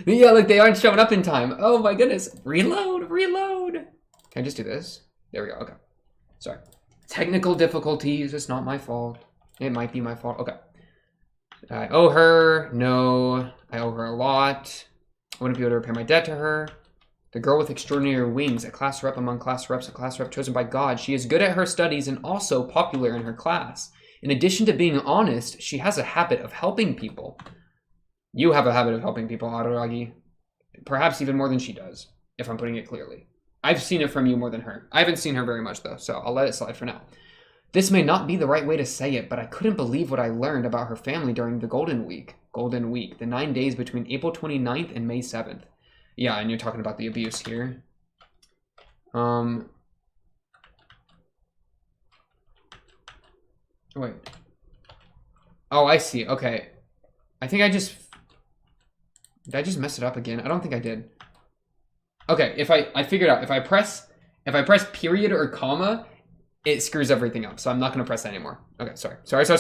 Yeah, look, they aren't showing up in time. Oh my goodness. Reload. Can I just do this? There we go. Okay. Sorry. Technical difficulties. It's not my fault. It might be my fault. Okay. I owe her. No. I owe her a lot. I wouldn't be able to repay my debt to her. The girl with extraordinary wings. A class rep among class reps. A class rep chosen by God. She is good at her studies and also popular in her class. In addition to being honest, she has a habit of helping people. You have a habit of helping people, Araragi. Perhaps even more than she does, if I'm putting it clearly. I've seen it from you more than her. I haven't seen her very much, though, so I'll let it slide for now. This may not be the right way to say it, but I couldn't believe what I learned about her family during the Golden Week. Golden Week, the 9 days between April 29th and May 7th. Yeah, and you're talking about the abuse here. Wait. Oh, I see. Okay. I think did I just mess it up again? I don't think I did. Okay, I figured out, if I press period or comma, it screws everything up. So I'm not gonna press that anymore. Okay, sorry. She has a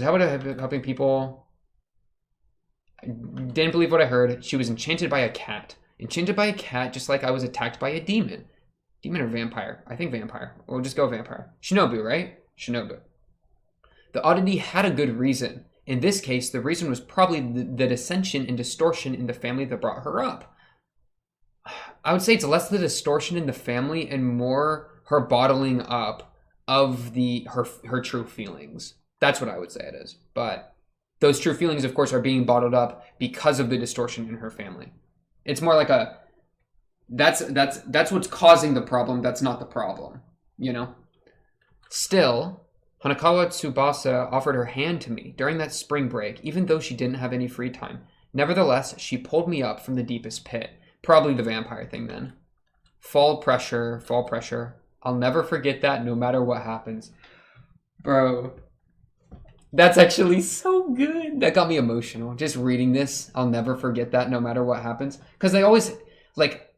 habit of helping people. I didn't believe what I heard. She was enchanted by a cat. Enchanted by a cat, just like I was attacked by a demon. Demon or vampire? I think vampire. We'll just go vampire. Shinobu, right? Shinobu. The oddity had a good reason. In this case, the reason was probably the dissension and distortion in the family that brought her up. I would say it's less the distortion in the family and more her bottling up of her true feelings. That's what I would say it is. But those true feelings, of course, are being bottled up because of the distortion in her family. It's more like a that's what's causing the problem. That's not the problem, you know? Still, Hanekawa Tsubasa offered her hand to me during that spring break, even though she didn't have any free time. Nevertheless, she pulled me up from the deepest pit. Probably the vampire thing then. Fall pressure, fall pressure. I'll never forget that no matter what happens. Bro, that's actually so good. That got me emotional. Just reading this, I'll never forget that no matter what happens. Because they always, like,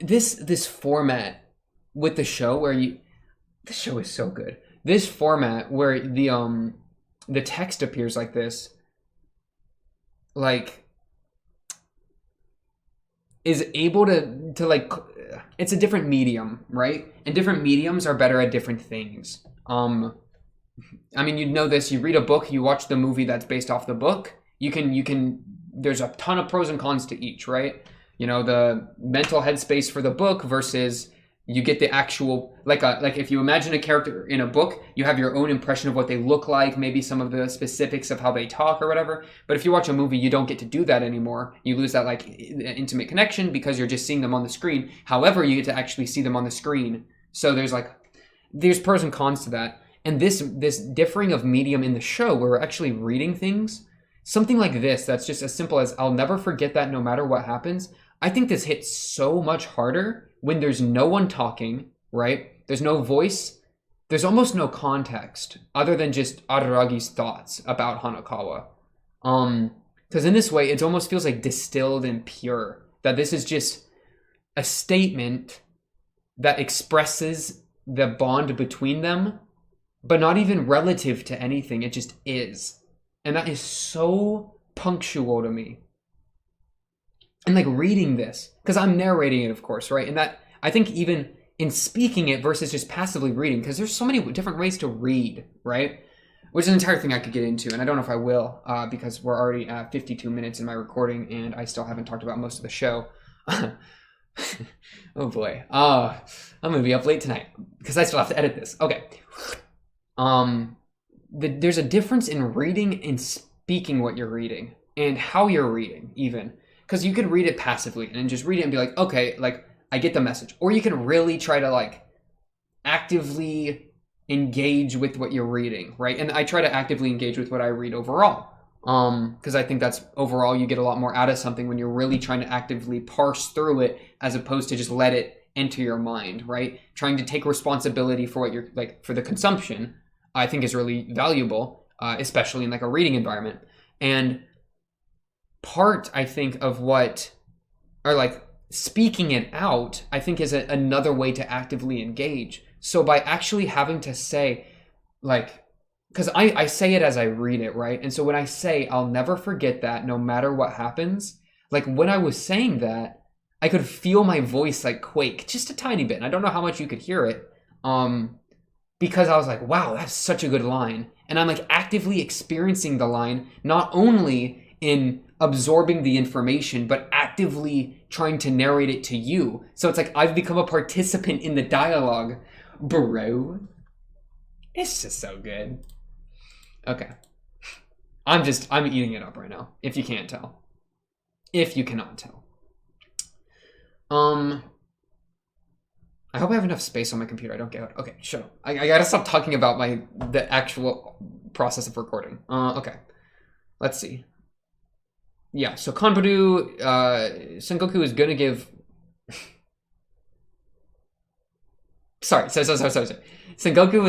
this format with the show where you, the show is so good. This format where the text appears like this, like, is able to like, it's a different medium, right? And different mediums are better at different things. I mean, you know this, you read a book, you watch the movie that's based off the book, you can, there's a ton of pros and cons to each, right? You know, the mental headspace for the book versus you get the actual, like if you imagine a character in a book, you have your own impression of what they look like, maybe some of the specifics of how they talk or whatever. But if you watch a movie, you don't get to do that anymore. You lose that like intimate connection because you're just seeing them on the screen. However, you get to actually see them on the screen. So there's pros and cons to that. And this differing of medium in the show where we're actually reading things, something like this that's just as simple as I'll never forget that no matter what happens. I think this hits so much harder when there's no one talking, right? There's no voice. There's almost no context other than just Araragi's thoughts about Hanekawa. Because in this way, it almost feels like distilled and pure. That this is just a statement that expresses the bond between them, but not even relative to anything. It just is. And that is so punctual to me. And like reading this, because I'm narrating it, of course, right? And that, I think even in speaking it versus just passively reading, because there's so many different ways to read, right? Which is an entire thing I could get into, and I don't know if I will, because we're already at 52 minutes in my recording, and I still haven't talked about most of the show. Oh boy. I'm going to be up late tonight, because I still have to edit this. Okay. There's a difference in reading and speaking what you're reading, and how you're reading, even. Because you could read it passively and just read it and be like, okay, like, I get the message. Or you can really try to, like, actively engage with what you're reading, right? And I try to actively engage with what I read overall. Because I think that's, overall, you get a lot more out of something when you're really trying to actively parse through it as opposed to just let it enter your mind, right? Trying to take responsibility for what you're, like, for the consumption, I think is really valuable, especially in, like, a reading environment. And part, I think, of what, or like speaking it out, I think is another way to actively engage. So by actually having to say, like, because I say it as I read it, right? And so when I say, I'll never forget that no matter what happens, like when I was saying that, I could feel my voice like quake just a tiny bit. And I don't know how much you could hear it, because I was like, wow, that's such a good line. And I'm like actively experiencing the line, not only in absorbing the information, but actively trying to narrate it to you. So it's like I've become a participant in the dialogue. Bro, it's just so good. Okay. I'm eating it up right now, if you can't tell. If you cannot tell. I hope I have enough space on my computer. I don't get it. Okay, shut up. I gotta stop talking about the actual process of recording. Okay. Let's see. Yeah, so Kanburu, Sengoku is gonna give... Sorry. Sengoku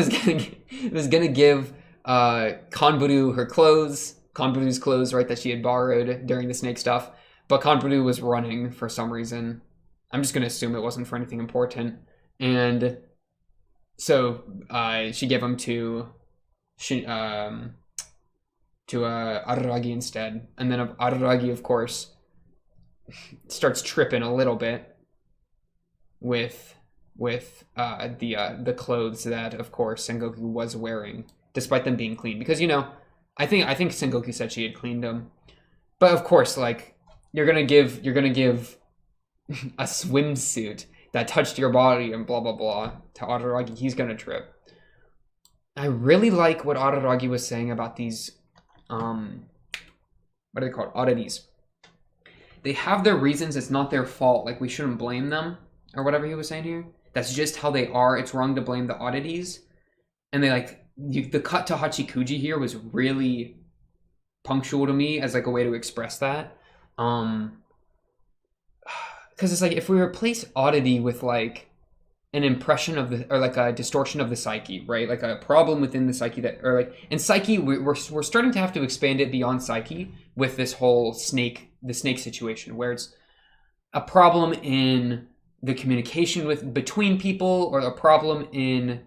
was gonna give Kanburu her clothes, Kanburu's clothes, right, that she had borrowed during the snake stuff, but Kanburu was running for some reason. I'm just gonna assume it wasn't for anything important, and so she gave them to Araragi instead, and then Araragi, of course, starts tripping a little bit with the clothes that, of course, Sengoku was wearing, despite them being clean. Because, you know, I think Sengoku said she had cleaned them, but of course, like, you're gonna give a swimsuit that touched your body and blah blah blah to Araragi. He's gonna trip. I really like what Araragi was saying about these. What are they called? Oddities. they have their reasons. It's not their fault. Like, we shouldn't blame them or whatever he was saying here. That's just how they are. It's wrong to blame the oddities. And they like the cut to Hachikuji here was really punctual to me as like a way to express that. Because it's like if we replace oddity with like an impression of the, or like a distortion of the psyche, right? Like a problem within the psyche that, or like in psyche, we're starting to have to expand it beyond psyche with this whole the snake situation, where it's a problem in the communication between people, or a problem in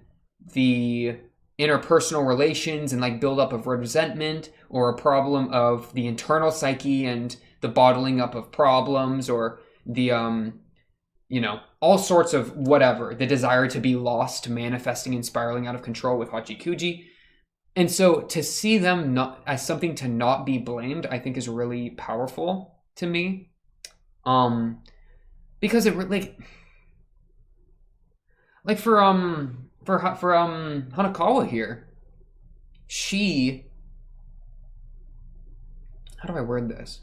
the interpersonal relations and like buildup of resentment, or a problem of the internal psyche and the bottling up of problems, or the all sorts of whatever, the desire to be lost manifesting and spiraling out of control with Hachikuji. And so to see them not as something to not be blamed, I think is really powerful to me. Because it like for Hanekawa here, how do I word this?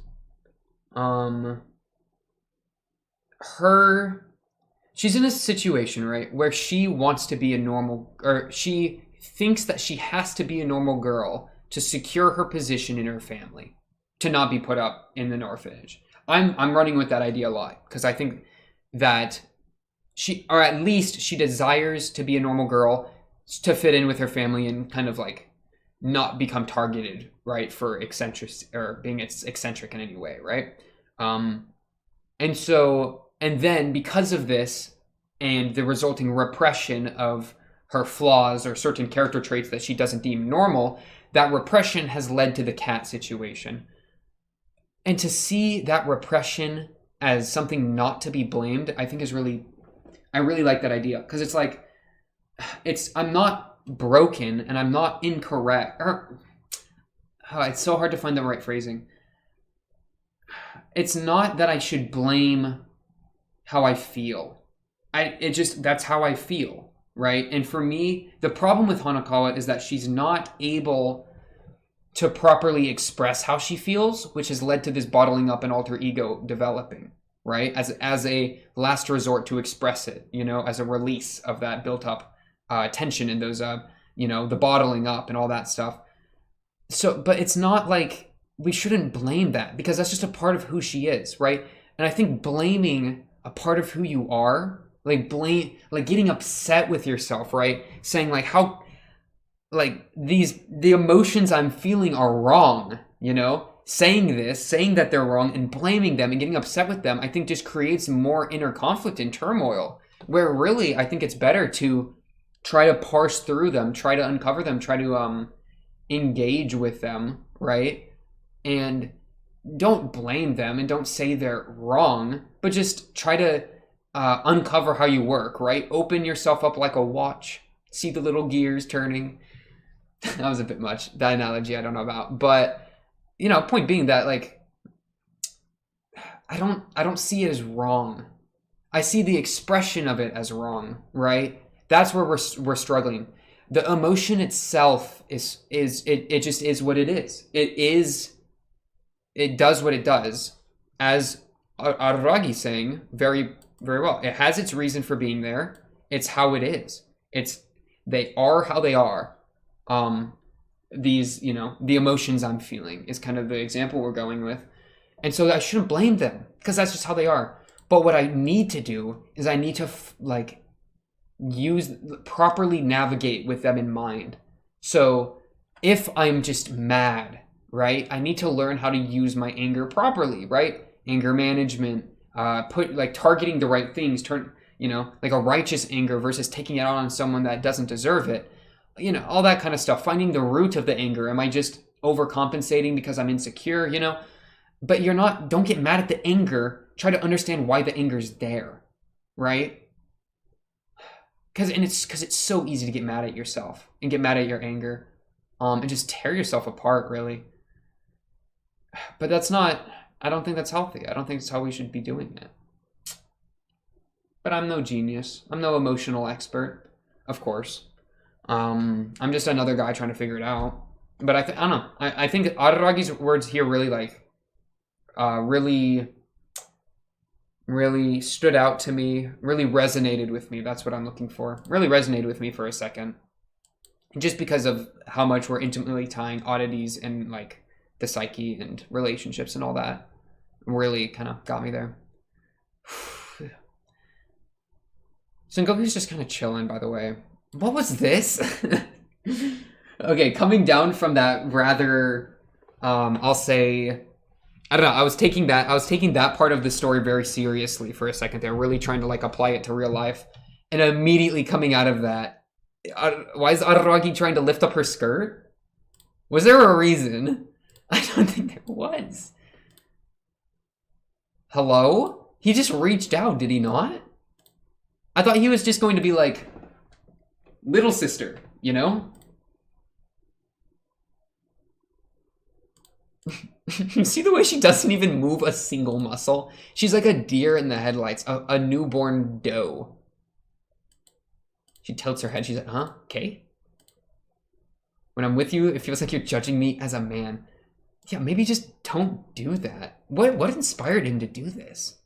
She's in a situation, right, where she wants to be a normal, or she thinks that she has to be a normal girl to secure her position in her family, to not be put up in an orphanage. I'm running with that idea a lot, because I think that she, or at least she desires to be a normal girl to fit in with her family and kind of like not become targeted, right, for eccentric or being eccentric in any way, right? And then because of this and the resulting repression of her flaws or certain character traits that she doesn't deem normal, that repression has led to the cat situation. And to see that repression as something not to be blamed, I think I really like that idea, because it's like, I'm not broken and I'm not incorrect. It's so hard to find the right phrasing. It's not that I should blame how I feel. That's how I feel, right? And for me, the problem with Hanekawa is that she's not able to properly express how she feels, which has led to this bottling up and alter ego developing, right? As a last resort to express it, as a release of that built up tension and those, the bottling up and all that stuff. So, but it's not like we shouldn't blame that, because that's just a part of who she is, right? And I think blaming a part of who you are, like getting upset with yourself, right? Saying like how, like the emotions I'm feeling are wrong, saying that they're wrong and blaming them and getting upset with them, I think just creates more inner conflict and turmoil, where really I think it's better to try to parse through them, try to uncover them, try to engage with them, right? And don't blame them and don't say they're wrong, but just try to uncover how you work, right? Open yourself up like a watch. See the little gears turning. That was a bit much. That analogy I don't know about. But, point being that, like, I don't see it as wrong. I see the expression of it as wrong, right? That's where we're struggling. The emotion itself it just is what it is. It does what it does, as Aragi's saying very, very well. It has its reason for being there. It's how it is. They are how they are. These, the emotions I'm feeling is kind of the example we're going with. And so I shouldn't blame them, because that's just how they are. But what I need to do is I need to properly navigate with them in mind. So if I'm just mad, right, I need to learn how to use my anger properly, right? Anger management, targeting the right things, like a righteous anger versus taking it out on someone that doesn't deserve it, all that kind of stuff. Finding the root of the anger. Am I just overcompensating because I'm insecure, But don't get mad at the anger. Try to understand why the anger's there, right? Because it's so easy to get mad at yourself and get mad at your anger, and just tear yourself apart, really. But I don't think that's healthy. I don't think it's how we should be doing it. But I'm no genius. I'm no emotional expert, of course. I'm just another guy trying to figure it out. But I don't know. I think Araragi's words here really really really stood out to me, really resonated with me. That's what I'm looking for. Really resonated with me for a second. Just because of how much we're intimately tying oddities and like the psyche and relationships and all that. Really kind of got me there. Sengoku's just kind of chilling, by the way. What was this? Okay, coming down from that rather, I'll say, I don't know. I was taking that part of the story very seriously for a second there, really trying to like apply it to real life, and immediately coming out of that, why is Araragi trying to lift up her skirt? Was there a reason? I don't think there was. Hello? He just reached out, did he not? I thought he was just going to be like, little sister, you know? You see the way she doesn't even move a single muscle? She's like a deer in the headlights, a newborn doe. She tilts her head, she's like, huh? Okay. When I'm with you, it feels like you're judging me as a man. Yeah, maybe just don't do that. What inspired him to do this?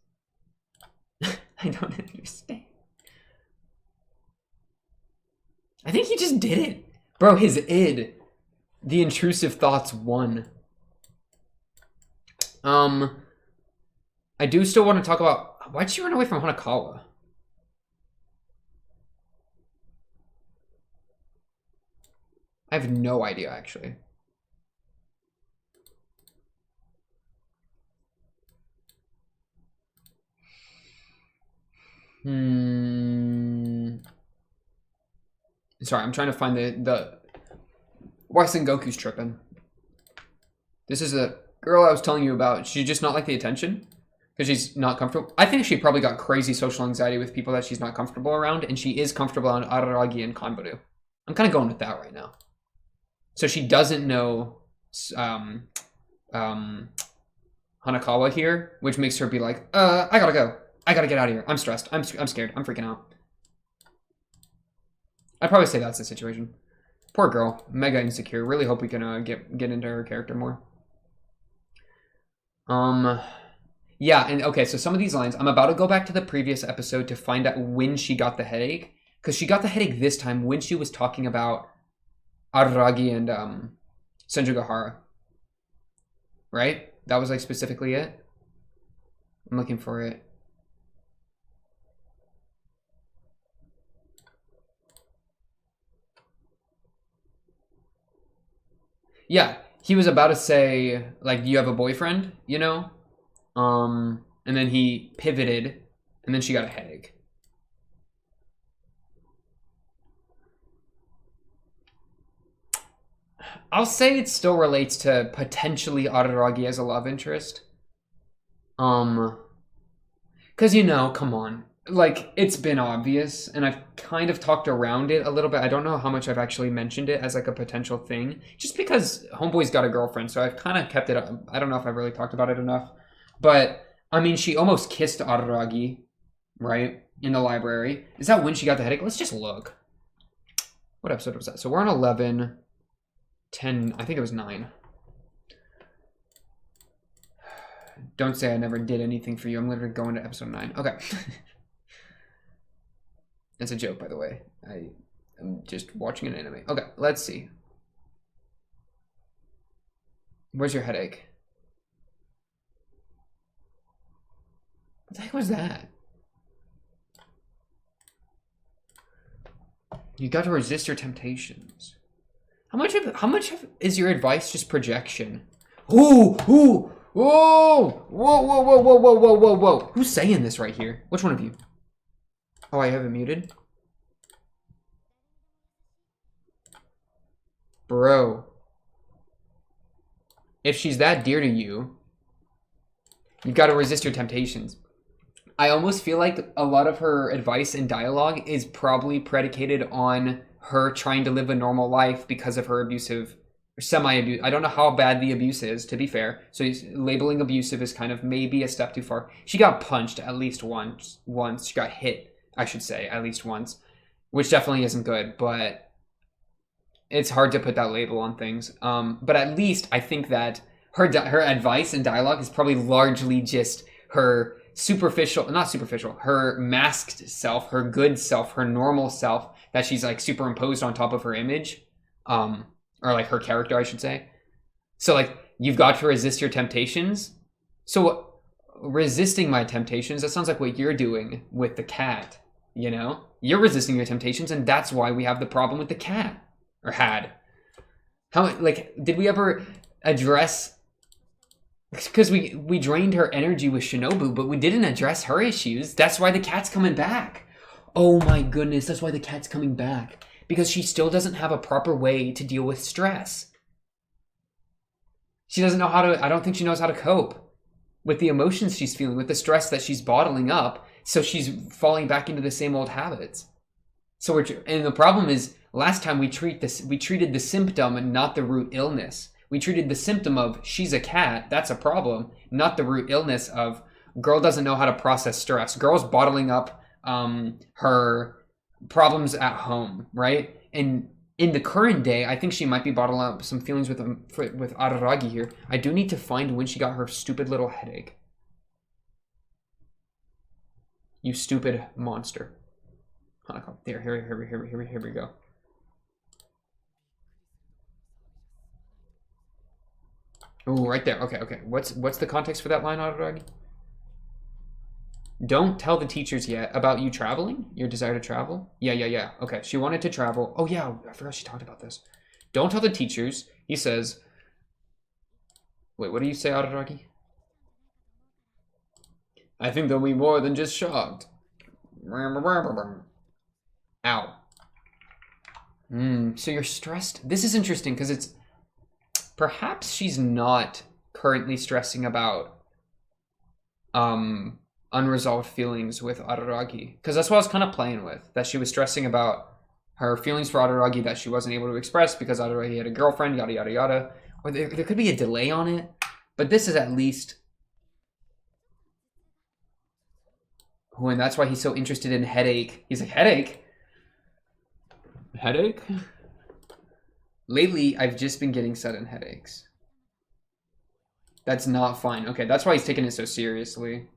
I don't understand. I think he just did it. Bro, his id. The intrusive thoughts won. I do still want to talk about... Why'd she run away from Hanekawa? I have no idea, actually. Sorry, I'm trying to find the... Why Sengoku's tripping. This is a girl I was telling you about. She's just not like the attention. Because she's not comfortable. I think she probably got crazy social anxiety with people that she's not comfortable around. And she is comfortable on Araragi and Kanbaru. I'm kind of going with that right now. So she doesn't know Hanekawa here. Which makes her be like, I gotta go. I gotta get out of here. I'm stressed. I'm scared. I'm freaking out. I'd probably say that's the situation. Poor girl. Mega insecure. Really hope we can get into her character more. Yeah, and okay, so some of these lines, I'm about to go back to the previous episode to find out when she got the headache. Because she got the headache this time when she was talking about Araragi and Senjugahara. Right? That was like specifically it? I'm looking for it. Yeah, he was about to say, like, you have a boyfriend, you know? And then he pivoted, and then she got a headache. I'll say it still relates to potentially Araragi as a love interest. Because, you know, come on. Like, it's been obvious, and I've kind of talked around it a little bit. I don't know how much I've actually mentioned it as, like, a potential thing. Just because Homeboy's got a girlfriend, so I've kind of kept it up. I don't know if I've really talked about it enough. But, I mean, she almost kissed Araragi, right? In the library. Is that when she got the headache? Let's just look. What episode was that? So we're on 11, 10, I think it was 9. Don't say I never did anything for you. I'm literally going to episode 9. Okay. That's a joke, by the way. I'm just watching an anime. Okay, let's see. Where's your headache? What the heck was that? You got to resist your temptations. How much is your advice just projection? Ooh, ooh, whoa, whoa, whoa, whoa, whoa, whoa, whoa, whoa, whoa. Who's saying this right here? Which one of you? Oh, I have it muted. Bro. If she's that dear to you, you've got to resist your temptations. I almost feel like a lot of her advice and dialogue is probably predicated on her trying to live a normal life because of her abusive, or semi-abuse. I don't know how bad the abuse is, to be fair. So labeling abusive is kind of maybe a step too far. She got punched at least once. She got hit, I should say, at least once. Which definitely isn't good, but it's hard to put that label on things. But at least I think that her advice and dialogue is probably largely just her superficial, not superficial, her masked self, her good self, her normal self that she's like superimposed on top of her image, or like her character, I should say. So like you've got to resist your temptations. So resisting my temptations, that sounds like what you're doing with the cat, you know? You're resisting your temptations, and that's why we have the problem with the cat. Or had. How, like, did we ever address... Because we drained her energy with Shinobu, but we didn't address her issues. That's why the cat's coming back. Oh my goodness, that's why the cat's coming back. Because she still doesn't have a proper way to deal with stress. She doesn't know how to... I don't think she knows how to cope with the emotions she's feeling, with the stress that she's bottling up. So she's falling back into the same old habits. So and the problem is, last time we treated the symptom and not the root illness. We treated the symptom of she's a cat, that's a problem, not the root illness of girl doesn't know how to process stress. Girl's bottling up her problems at home, right? And in the current day, I think she might be bottling up some feelings with Araragi here. I do need to find when she got her stupid little headache. You stupid monster. Hanekawa. There, here we go. Oh, right there. Okay. What's the context for that line, Araragi? Don't tell the teachers yet about you traveling? Your desire to travel? Yeah. Okay, she wanted to travel. Oh yeah, I forgot she talked about this. Don't tell the teachers. He says... Wait, what do you say, Araragi? I think they'll be more than just shocked. Ow. So you're stressed? This is interesting because it's... Perhaps she's not currently stressing about unresolved feelings with Araragi. Because that's what I was kind of playing with. That she was stressing about her feelings for Araragi that she wasn't able to express because Araragi had a girlfriend, yada yada yada. Or there could be a delay on it. But this is at least... Oh, and that's why he's so interested in headache. He's like, headache? Headache? Lately, I've just been getting sudden headaches. That's not fine. Okay, that's why he's taking it so seriously.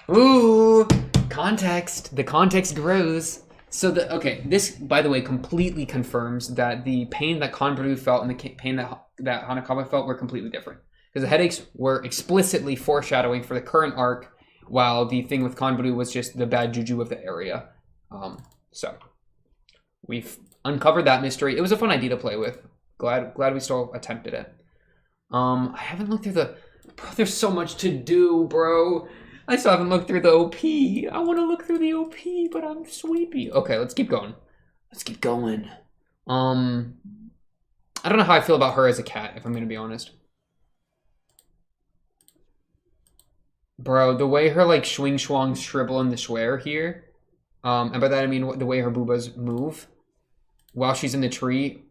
Ooh, context. The context grows. So this, by the way, completely confirms that the pain that Kanbaru felt and the pain that Hanekawa felt were completely different. Because the headaches were explicitly foreshadowing for the current arc, while the thing with Kanbaru was just the bad juju of the area. So we've uncovered that mystery. It was a fun idea to play with. Glad we still attempted it. I haven't looked through the... Bro, there's so much to do, bro. I still haven't looked through the OP. I want to look through the OP, but I'm sleepy. Okay, let's keep going. I don't know how I feel about her as a cat, if I'm going to be honest. Bro, the way her, like, swing schwang shrivel in the swear here, and by that I mean the way her boobas move while she's in the tree,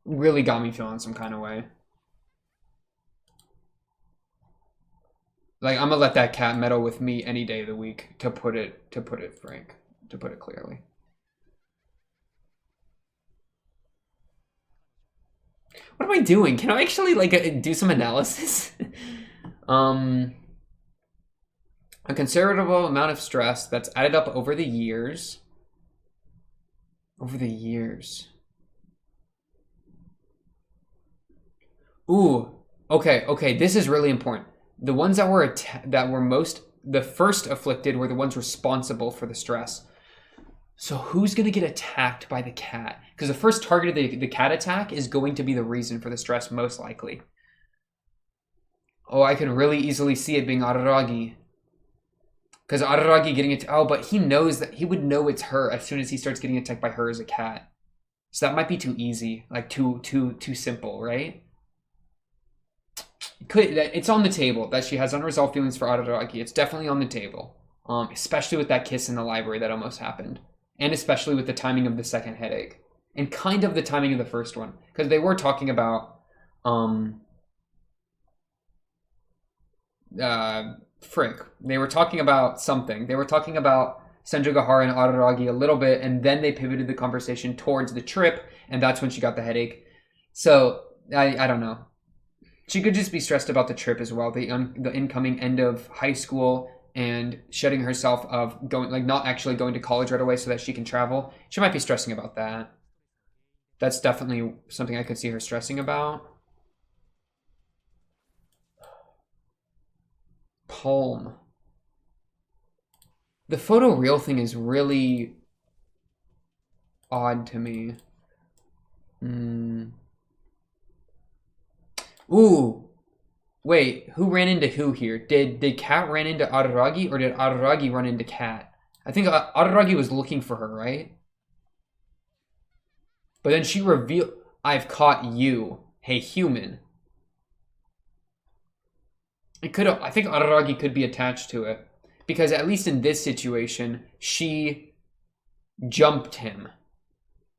really got me feeling some kind of way. Like, I'm gonna let that cat meddle with me any day of the week, to put it clearly. What am I doing? Can I actually, like, do some analysis? A considerable amount of stress that's added up over the years. Ooh, okay, this is really important. The ones that were the first afflicted were the ones responsible for the stress. So who's gonna get attacked by the cat? Because the first target of the cat attack is going to be the reason for the stress, most likely. Oh, I can really easily see it being Araragi. Because Araragi getting it. Oh, but he knows that he would know it's her as soon as he starts getting attacked by her as a cat. So that might be too easy, like too simple, right? It's on the table that she has unresolved feelings for Araragi. It's definitely on the table, especially with that kiss in the library that almost happened, and especially with the timing of the second headache, and kind of the timing of the first one, because they were talking about they were talking about something. They were talking about Senjogahara and Araragi a little bit, and then they pivoted the conversation towards the trip, and that's when she got the headache. So I don't know. She could just be stressed about the trip as well, the incoming end of high school and shedding herself of going, like, not actually going to college right away so that she can travel. She might be stressing about that. That's definitely something I could see her stressing about. Palm. The photo real thing is really odd to me. Ooh. Wait, who ran into who here? Did Cat ran into Araragi, or did Araragi run into Cat? I think Araragi was looking for her, right? But then she revealed, I've caught you. Hey, human. It could have, I think Araragi could be attached to it. Because at least in this situation, she jumped him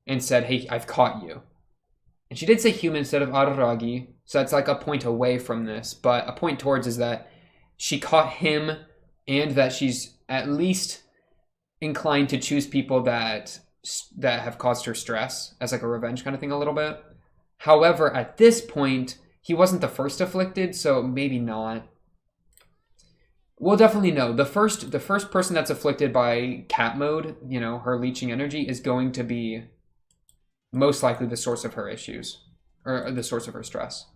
and said, hey, I've caught you. And she did say human instead of Araragi, so that's like a point away from this. But a point towards is that she caught him and that she's at least inclined to choose people that have caused her stress as like a revenge kind of thing a little bit. However, at this point, he wasn't the first afflicted, so maybe not. We'll definitely know. The first person that's afflicted by cat mode, you know, her leeching energy, is going to be most likely the source of her issues, or the source of her stress.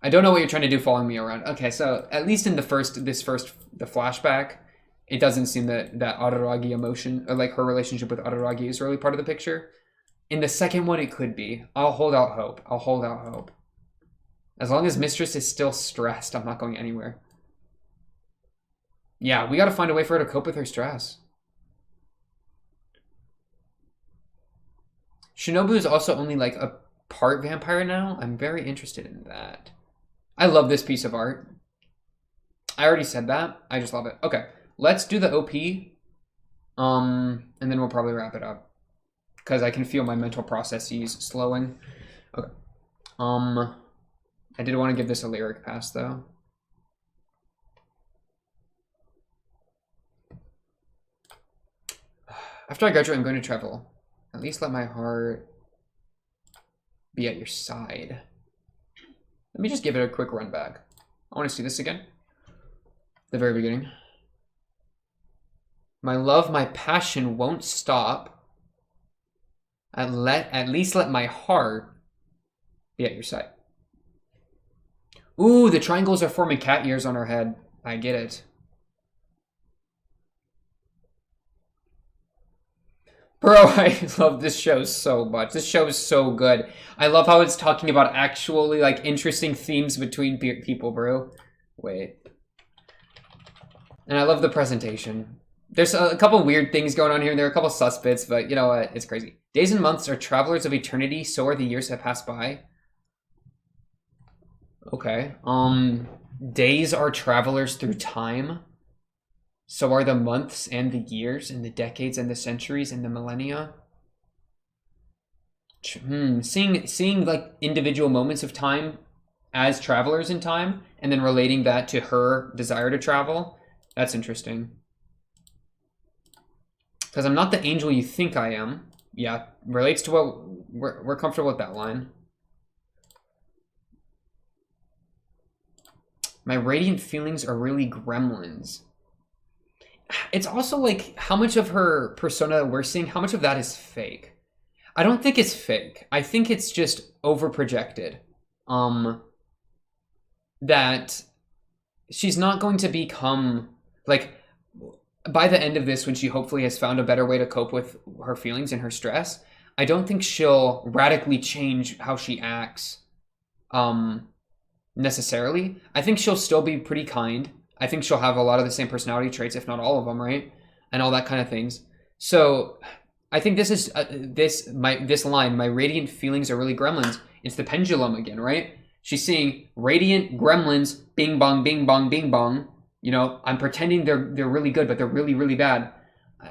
I don't know what you're trying to do following me around. Okay, so at least in the flashback, it doesn't seem that Araragi emotion, or like her relationship with Araragi, is really part of the picture. In the second one, it could be. I'll hold out hope. As long as Mistress is still stressed, I'm not going anywhere. Yeah, we gotta find a way for her to cope with her stress. Shinobu is also only like a part vampire now. I'm very interested in that. I love this piece of art. I already said that. I just love it. Okay, let's do the OP. And then we'll probably wrap it up. Because I can feel my mental processes slowing. Okay. I did want to give this a lyric pass though. After I graduate, I'm going to travel. At least let my heart be at your side. Let me just give it a quick run back. I want to see this again. The very beginning. My love, my passion won't stop. At least let my heart be at your side. Ooh, the triangles are forming cat ears on her head. I get it. Bro, I love this show so much. This show is so good. I love how it's talking about actually like interesting themes between people, bro. Wait. And I love the presentation. There's a couple weird things going on here. There are a couple suspects, but you know what? It's crazy. Days and months are travelers of eternity. So are the years that pass by. Okay. Days are travelers through time. So are the months and the years and the decades and the centuries and the millennia. Seeing like individual moments of time as travelers in time and then relating that to her desire to travel. That's interesting. Because I'm not the angel you think I am. Yeah, relates to what we're comfortable with that line. My radiant feelings are really gremlins. It's also like how much of her persona that we're seeing, how much of that is fake? I don't think it's fake. I think it's just over projected. That she's not going to become like by the end of this, when she hopefully has found a better way to cope with her feelings and her stress, I don't think she'll radically change how she acts necessarily. I think she'll still be pretty kind. I think she'll have a lot of the same personality traits, if not all of them, right? And all that kind of things. So I think this is this line, my radiant feelings are really gremlins. It's the pendulum again, right? She's seeing radiant gremlins, bing bong, bing bong, bing bong. You know, I'm pretending they're really good, but they're really, really bad.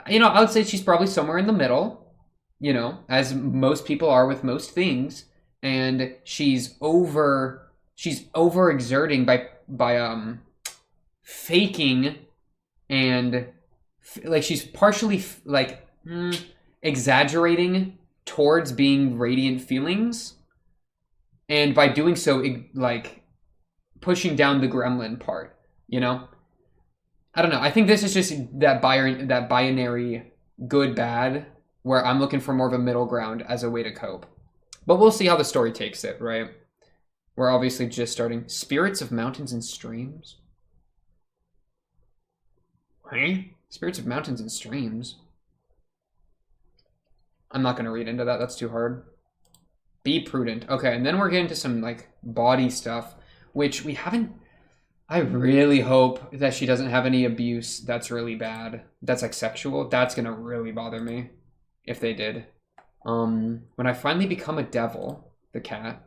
You know, I would say she's probably somewhere in the middle, you know, as most people are with most things. And she's overexerting by faking and like she's partially like exaggerating towards being radiant feelings. And by doing so, like pushing down the gremlin part, you know? I don't know. I think this is just that binary good bad where I'm looking for more of a middle ground as a way to cope. But we'll see how the story takes it, right? We're obviously just starting. Spirits of mountains and streams. Huh? Spirits of mountains and streams. I'm not going to read into that. That's too hard. Be prudent. Okay, and then we're getting to some like body stuff, which we haven't. I really hope that she doesn't have any abuse that's really bad. That's like sexual. That's going to really bother me if they did. When I finally become a devil, the cat.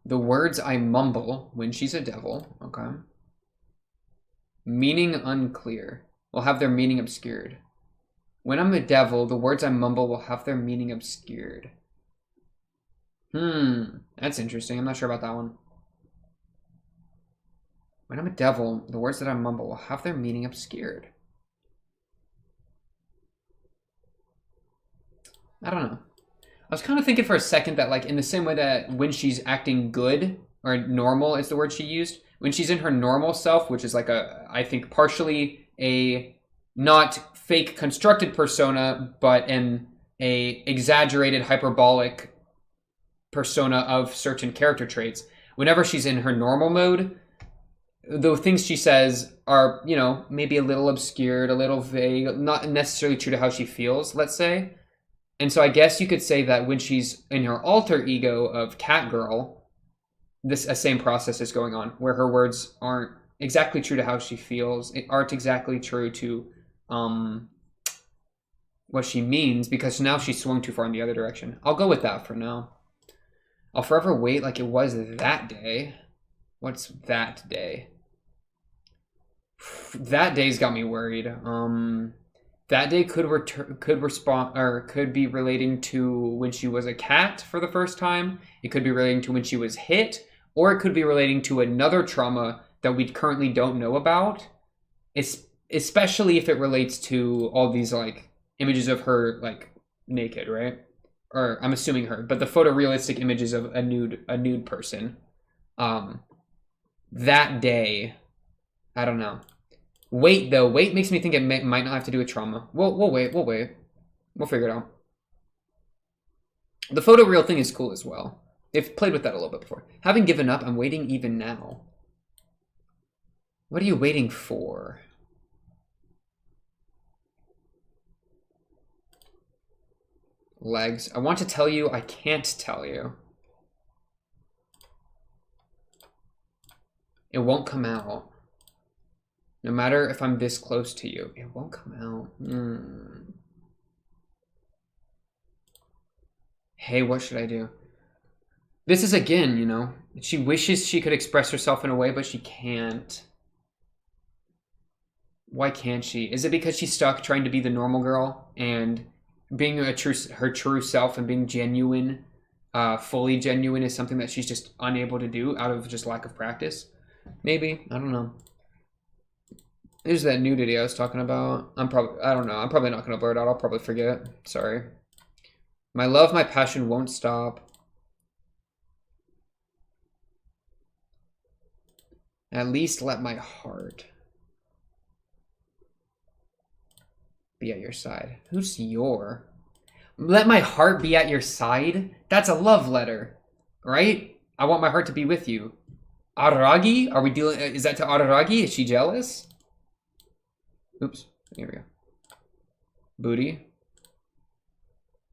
The words I mumble when she's a devil. Okay. Meaning unclear. Will have their meaning obscured. When I'm a devil, the words I mumble will have their meaning obscured. That's interesting. I'm not sure about that one. When I'm a devil, the words that I mumble will have their meaning obscured. I don't know. I was kind of thinking for a second that, like, in the same way that when she's acting good, or normal is the word she used, when she's in her normal self, which is like I think partially a not fake constructed persona, but an exaggerated hyperbolic persona of certain character traits. Whenever she's in her normal mode, the things she says are, you know, maybe a little obscured, a little vague, not necessarily true to how she feels, let's say. And so I guess you could say that when she's in her alter ego of Catgirl, this same process is going on, where her words aren't exactly true to how she feels, aren't exactly true to what she means, because now she's swung too far in the other direction. I'll go with that for now. I'll forever wait like it was that day. What's that day? That day's got me worried. That day could be relating to when she was a cat for the first time. It could be relating to when she was hit, or it could be relating to another trauma that we currently don't know about. Especially if it relates to all these like images of her like naked, right? Or I'm assuming her, but the photorealistic images of a nude person. That day, I don't know. Wait though, wait makes me think it might not have to do with trauma. We'll wait. We'll figure it out. The photoreal thing is cool as well. They've played with that a little bit before. Having given up, I'm waiting even now. What are you waiting for? Legs. I want to tell you, I can't tell you. It won't come out. No matter if I'm this close to you, it won't come out. Hey, what should I do? This is again, you know, she wishes she could express herself in a way, but she can't. Why can't she? Is it because she's stuck trying to be the normal girl and being her true self and being genuine, fully genuine is something that she's just unable to do out of just lack of practice? Maybe. I don't know. There's that nudity I was talking about. I don't know. I'm probably not going to blur it out. I'll probably forget. Sorry. My love, my passion won't stop. At least let my heart be at your side. Who's your? Let my heart be at your side? That's a love letter, right? I want my heart to be with you. Araragi? Are we dealing? Is that to Araragi? Is she jealous? Oops. Here we go. Booty.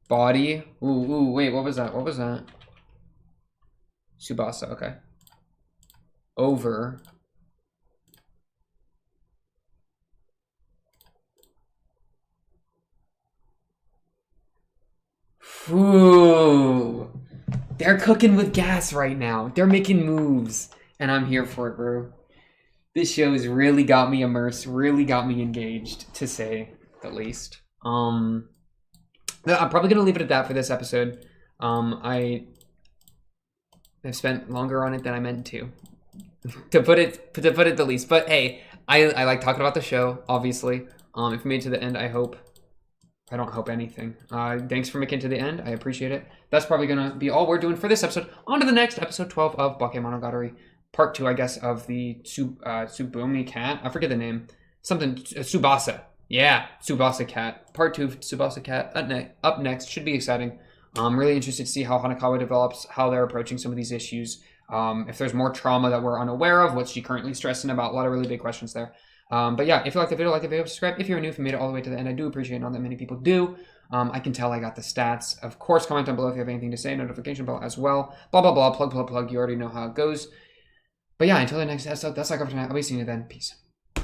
Body. Ooh, wait, what was that? What was that? Tsubasa, okay. Over. Ooh. They're cooking with gas right now. They're making moves. And I'm here for it, bro. This show has really got me immersed, really got me engaged, to say the least. I'm probably going to leave it at that for this episode. I've spent longer on it than I meant to put it the least. But hey, I like talking about the show, obviously. If you made it to the end, I hope I don't hope anything. Thanks for making it to the end. I appreciate it. That's probably going to be all we're doing for this episode. On to the next, episode 12 of Bakemonogatari. Part 2, I guess, of the Tsubumi cat. I forget the name. Something, Tsubasa. Yeah, Tsubasa cat. Part 2 of Tsubasa cat. Up next. Should be exciting. I'm really interested to see how Hanekawa develops, how they're approaching some of these issues. If there's more trauma that we're unaware of, what's she currently stressing about? A lot of really big questions there. But yeah, if you like the video, subscribe. If you're new, if you made it all the way to the end, I do appreciate it. Not that many people do. I can tell I got the stats. Of course, comment down below if you have anything to say. Notification bell as well. Blah, blah, blah. Plug. You already know how it goes. But yeah, until the next episode, that's all I got for tonight. I'll be seeing you then. Peace.